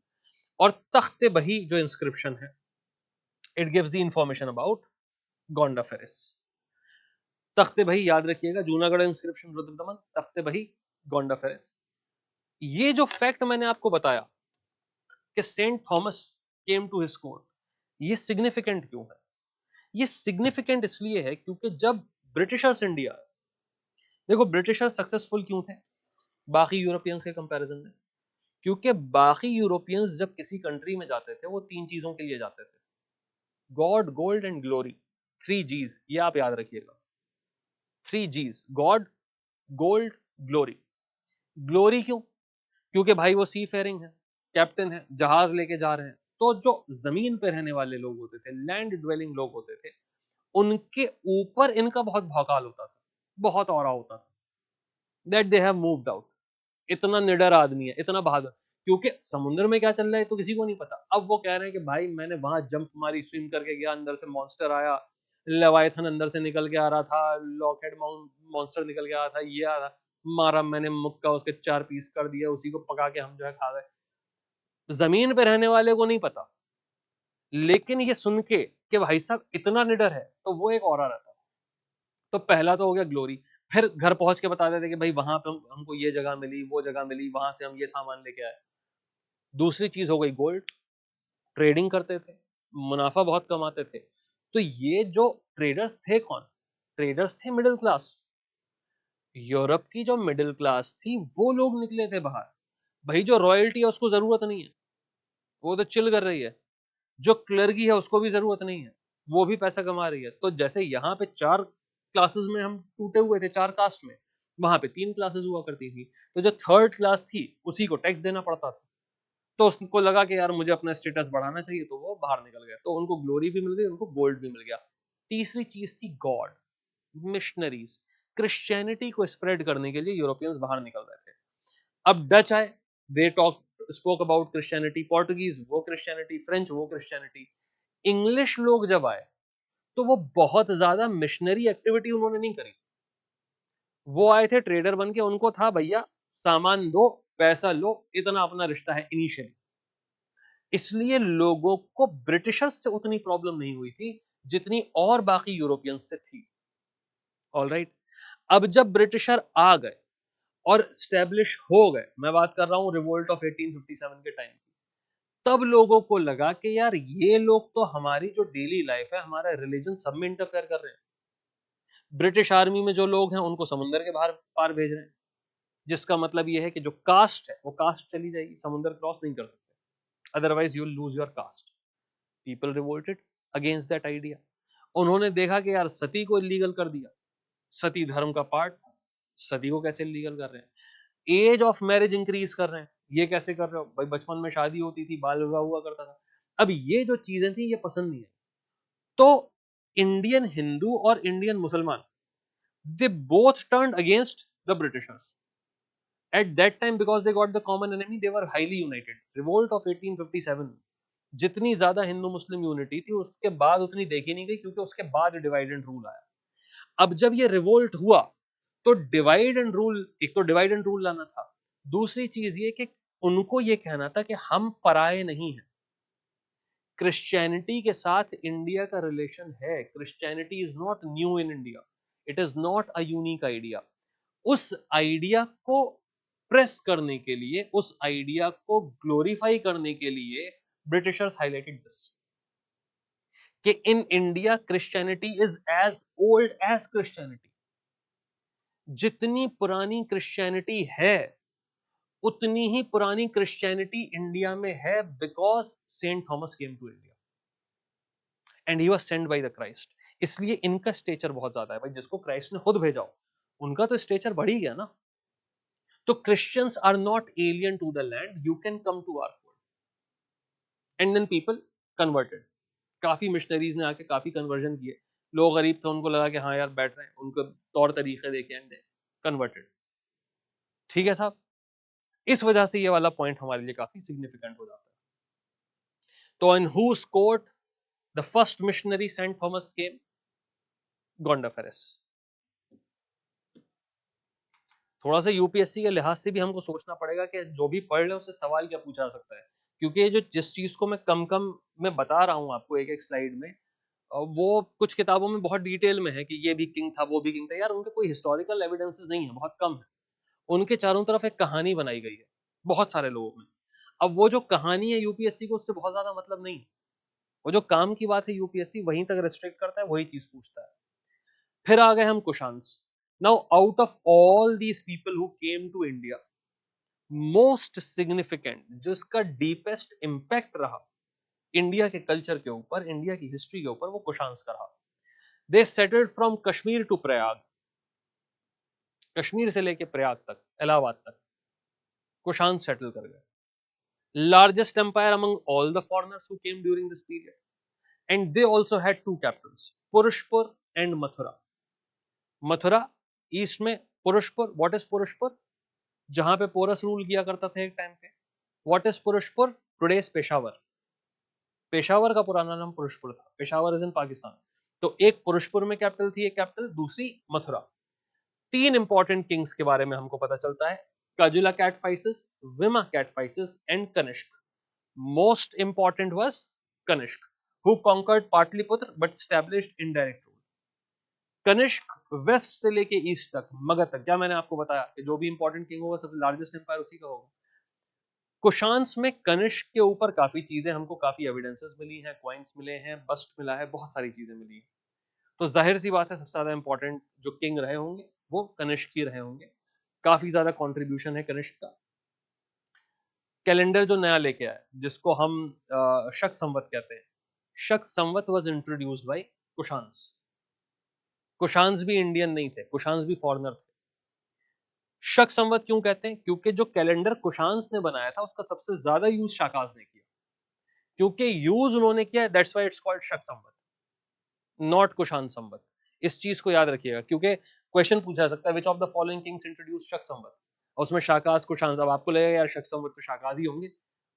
और तख्ते बही जो इंस्क्रिप्शन है, it gives the information about Gondophares. Takhte Bahi याद रखिएगा, जूनागढ़ इंस्क्रिप्शन रुद्रदमन, तख्ते बही गोंडाफेरेस। ये जो फैक्ट मैंने आपको बताया कि Saint Thomas came to his court, ये सिग्निफिकेंट क्यों है? ये सिग्निफिकेंट इसलिए है क्योंकि जब ब्रिटिशर्स इंडिया, देखो ब्रिटिशर्स सक्सेसफुल क्यों थे बाकी यूरोपियंस के कंपैरिजन में? क्योंकि बाकी यूरोपियंस जब किसी कंट्री में जाते थे, वो 3 चीजों के लिए जाते थे, God, gold and glory. 3 G's, ये आप याद रखिएगा। 3 G's, God, gold, glory. Glory क्यों? क्योंकि भाई वो सी फेयरिंग है, कैप्टन है, जहाज लेके जा रहे हैं, तो जो जमीन पे रहने वाले लोग होते थे, लैंड ड्वेलिंग लोग होते थे, उनके ऊपर इनका बहुत भौकाल होता था, बहुत औरा होता था, that they have moved out. इतना निडर आदमी है, इतना बहादुर, क्योंकि समुद्र में क्या चल रहा है तो किसी को नहीं पता। अब वो कह रहे हैं कि भाई मैंने वहां जंप मारी, स्विम करके गया, अंदर से मॉन्स्टर आया, लेवाइथन अंदर से निकल के आ रहा था, लॉकहेड मॉन्स्टर निकल के आ रहा था, ये आ रहा, मारा मैंने मुक्का, उसके 4 पीस कर दिया, उसी को पका के हम जो है खा गए। जमीन पे रहने वाले को नहीं पता, लेकिन ये सुन के कि भाई साहब इतना निडर है, तो वो एक औरा रहता। तो पहला तो हो गया ग्लोरी। फिर घर पहुंच के बता देते कि भाई वहां पे हमको ये जगह मिली, वो जगह मिली, वहां से हम ये सामान लेके आए। दूसरी चीज हो गई गोल्ड, ट्रेडिंग करते थे, मुनाफा बहुत कमाते थे। तो ये जो ट्रेडर्स थे कौन? ट्रेडर्स थे मिडिल क्लास। यूरोप की जो मिडिल क्लास थी वो लोग निकले थे बाहर। भाई जो रॉयल्टी है उसको जरूरत नहीं है, वो तो चिल कर रही है। जो क्लर्की है उसको भी जरूरत नहीं है, वो भी पैसा कमा रही है। तो जैसे यहाँ पे 4 क्लासेस में हम टूटे हुए थे, 4 कास्ट में, वहां पे 3 क्लासेस हुआ करती थी। तो जो थर्ड क्लास थी उसी को टैक्स देना पड़ता था। तो उसको लगा कि यार मुझे अपना स्टेटस बढ़ाना चाहिए, तो वो बाहर निकल गए, तो उनको ग्लोरी भी मिल गई, उनको गोल्ड भी मिल गया। तीसरी चीज थी गॉड, मिशनरीज। क्रिश्चियनिटी को स्प्रेड करने के लिए यूरोपियंस बाहर निकल रहे थे। अब डच आए, they talk spoke about Christianity, Portuguese वो क्रिश्चियनिटी, फ्रेंच वो क्रिश्चियनिटी। इंग्लिश लोग जब आए तो वो बहुत ज्यादा मिशनरी एक्टिविटी उन्होंने नहीं करी। वो आए थे ट्रेडर बन के, उनको था भैया सामान दो, पैसा लो, इतना अपना रिश्ता है इनिशियली। इसलिए लोगों को ब्रिटिशर्स से उतनी प्रॉब्लम नहीं हुई थी जितनी और बाकी यूरोपियंस से थी। ऑलराइट, अब जब ब्रिटिशर आ गए और स्टैब्लिश हो गए, मैं बात कर रहा हूं रिवोल्ट ऑफ 1857 के टाइम की, तब लोगों को लगा कि यार ये लोग तो हमारी जो डेली लाइफ है, हमारा रिलीजन सब में इंटरफेयर कर रहे हैं। ब्रिटिश आर्मी में जो लोग हैं उनको समुद्र के बाहर पार भेज रहे हैं, जिसका मतलब ये है कि जो कास्ट है वो कास्ट चली जाएगी, समुद्र क्रॉस नहीं कर सकते, otherwise you lose your cast. People revolted against that idea. उन्होंने देखा कि यार सती को इलीगल कर दिया, सती धर्म का पार्ट था, सती को कैसे इलीगल कर रहे हैं। एज ऑफ मैरिज इंक्रीज कर रहे हैं, ये कैसे कर रहे हो भाई, बचपन में शादी होती थी, बाल विवाह हुआ करता था। अब ये जो चीजें थी ये पसंद नहीं है। तो इंडियन हिंदू और इंडियन मुसलमान, they both turned against the Britishers. At that time, because they got the common enemy, they were highly united. Revolt of 1857, जितनी ज्यादा हिंदू मुस्लिम यूनिटी थी उसके बाद उतनी देखी नहीं गई, क्योंकि उसके बाद डिवाइड एंड रूल आया। अब जब ये रिवोल्ट हुआ तो डिवाइड एंड रूल, एक तो डिवाइड एंड रूल लाना था, दूसरी चीज ये कि उनको ये कहना था कि हम पराये नहीं हैं। क्रिश्चियनिटी के साथ इंडिया का रिलेशन है, Christianity is not new in India, it is not a unique idea. उस आइडिया को प्रेस करने के लिए, उस आइडिया को ग्लोरीफाई करने के लिए ब्रिटिशर्स हाईलाइटेड दिस कि in India Christianity is as old as Christianity. जितनी पुरानी क्रिश्चियनिटी है उतनी ही पुरानी क्रिश्चियनिटी इंडिया में है, because Saint Thomas came to India and he was sent by the Christ. इसलिए इनका स्टेचर बहुत ज्यादा है भाई, जिसको क्राइस्ट ने खुद भेजा हो उनका तो स्टेचर बढ़ ही गया ना। तो Christians are not alien to the land, you can come to our fold. And then people converted, काफी मिशनरीज ने आके काफी कन्वर्जन किए। लोग गरीब थे, उनको लगा कि हाँ यार बैठ रहे हैं, उनको तौर तरीके देखे एंड दे कन्वर्टेड। ठीक है साहब, इस वजह से ये वाला पॉइंट हमारे लिए काफी सिग्निफिकेंट हो जाता है। तो in whose court the first missionary Saint Thomas came? Gondophares. थोड़ा सा यूपीएससी के लिहाज से भी हमको सोचना पड़ेगा कि जो भी पढ़ ले उससे सवाल क्या पूछा जा सकता है, क्योंकि ये जो जिस चीज को मैं कम कम में बता रहा हूं आपको एक एक स्लाइड में, वो कुछ किताबों में बहुत डिटेल में है कि ये भी किंग था, वो भी किंग था। यार उनके कोई हिस्टोरिकल एविडेंसेस नहीं है, बहुत कम है। उनके चारों तरफ एक कहानी बनाई गई है बहुत सारे लोगों में। अब वो जो कहानी है यूपीएससी को उससे बहुत ज्यादा मतलब नहीं। वो जो काम की बात है यूपीएससी वहीं तक रिस्ट्रिक्ट करता है, वही चीज पूछता है। फिर आ गए हम Kushans. Now out of all these people who came to India, most significant, जिसका डीपेस्ट इंपैक्ट रहा इंडिया के कल्चर के ऊपर, इंडिया की हिस्ट्री के ऊपर, वो कुशान्स का रहा। They settled from Kashmir to Prayag, Kashmir से लेके प्रयाग तक, इलाहाबाद तक कुशान सेटल कर गए। largest empire among all the foreigners who came during this period. And they also had two capitals, Purushpur and Mathura. Mathura east में, पुरुषपुर, व्हाट इज पुरुषपुर, जहां पे पोरस रूल किया करता था एक टाइम पे. What is Purushpur? Today's Peshawar. Peshawar का पुराना नाम पुरुषपुर था. Peshawar is in Pakistan. तो एक पुरुषपुर में कैपिटल थी, एक कैपिटल, दूसरी मथुरा. तीन इंपॉर्टेंट किंग्स के बारे में हमको पता चलता है, Kujula Kadphises, Vima Kadphises and Kanishka. Most important was Kanishka, who conquered Pataliputra but established indirect rule. Kanishka west से लेके ईस्ट तक, मगध तक, क्या मैंने आपको बताया कि जो भी इंपॉर्टेंट किंग होगा सबसे लार्जेस्ट एम्पायर उसी का होगा. कुशांस में कनिष्क के ऊपर काफी चीजें हमको, काफी एविडेंसेस मिली हैं, कॉइन्स मिले हैं, बस्ट मिला है, बहुत सारी चीजें मिली हैं. तो जाहिर सी बात है सबसे ज्यादा इंपॉर्टेंट जो किंग रहे होंगे वो कनिष्क ही रहे होंगे. काफी ज्यादा कंट्रीब्यूशन है कनिष्क का. कैलेंडर जो नया लेके आया जिसको हम शक संवत कहते हैं, Shaka Samvat was introduced by Kushans. Kushans भी इंडियन नहीं थे, कुशांस भी फॉरेनर थे. शक संवत क्यों कहते हैं? क्योंकि जो कैलेंडर कुशांस ने बनाया था उसका सबसे ज्यादा यूज शाकाज ने किया. क्योंकि यूज उन्होंने किया, दैट्स व्हाई इट्स कॉल्ड शक संवत, नॉट कुशान संवत. इस चीज को याद रखिएगा क्योंकि क्वेश्चन पूछा जा सकता है विच of the following Kings introduce शक संवत, और उसमें शाकाज कुशांस. अब आपको लगेगा यार शक संवत तो शाकाज ही होंगे,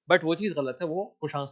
बट वो चीज गलत है, वो कुशांस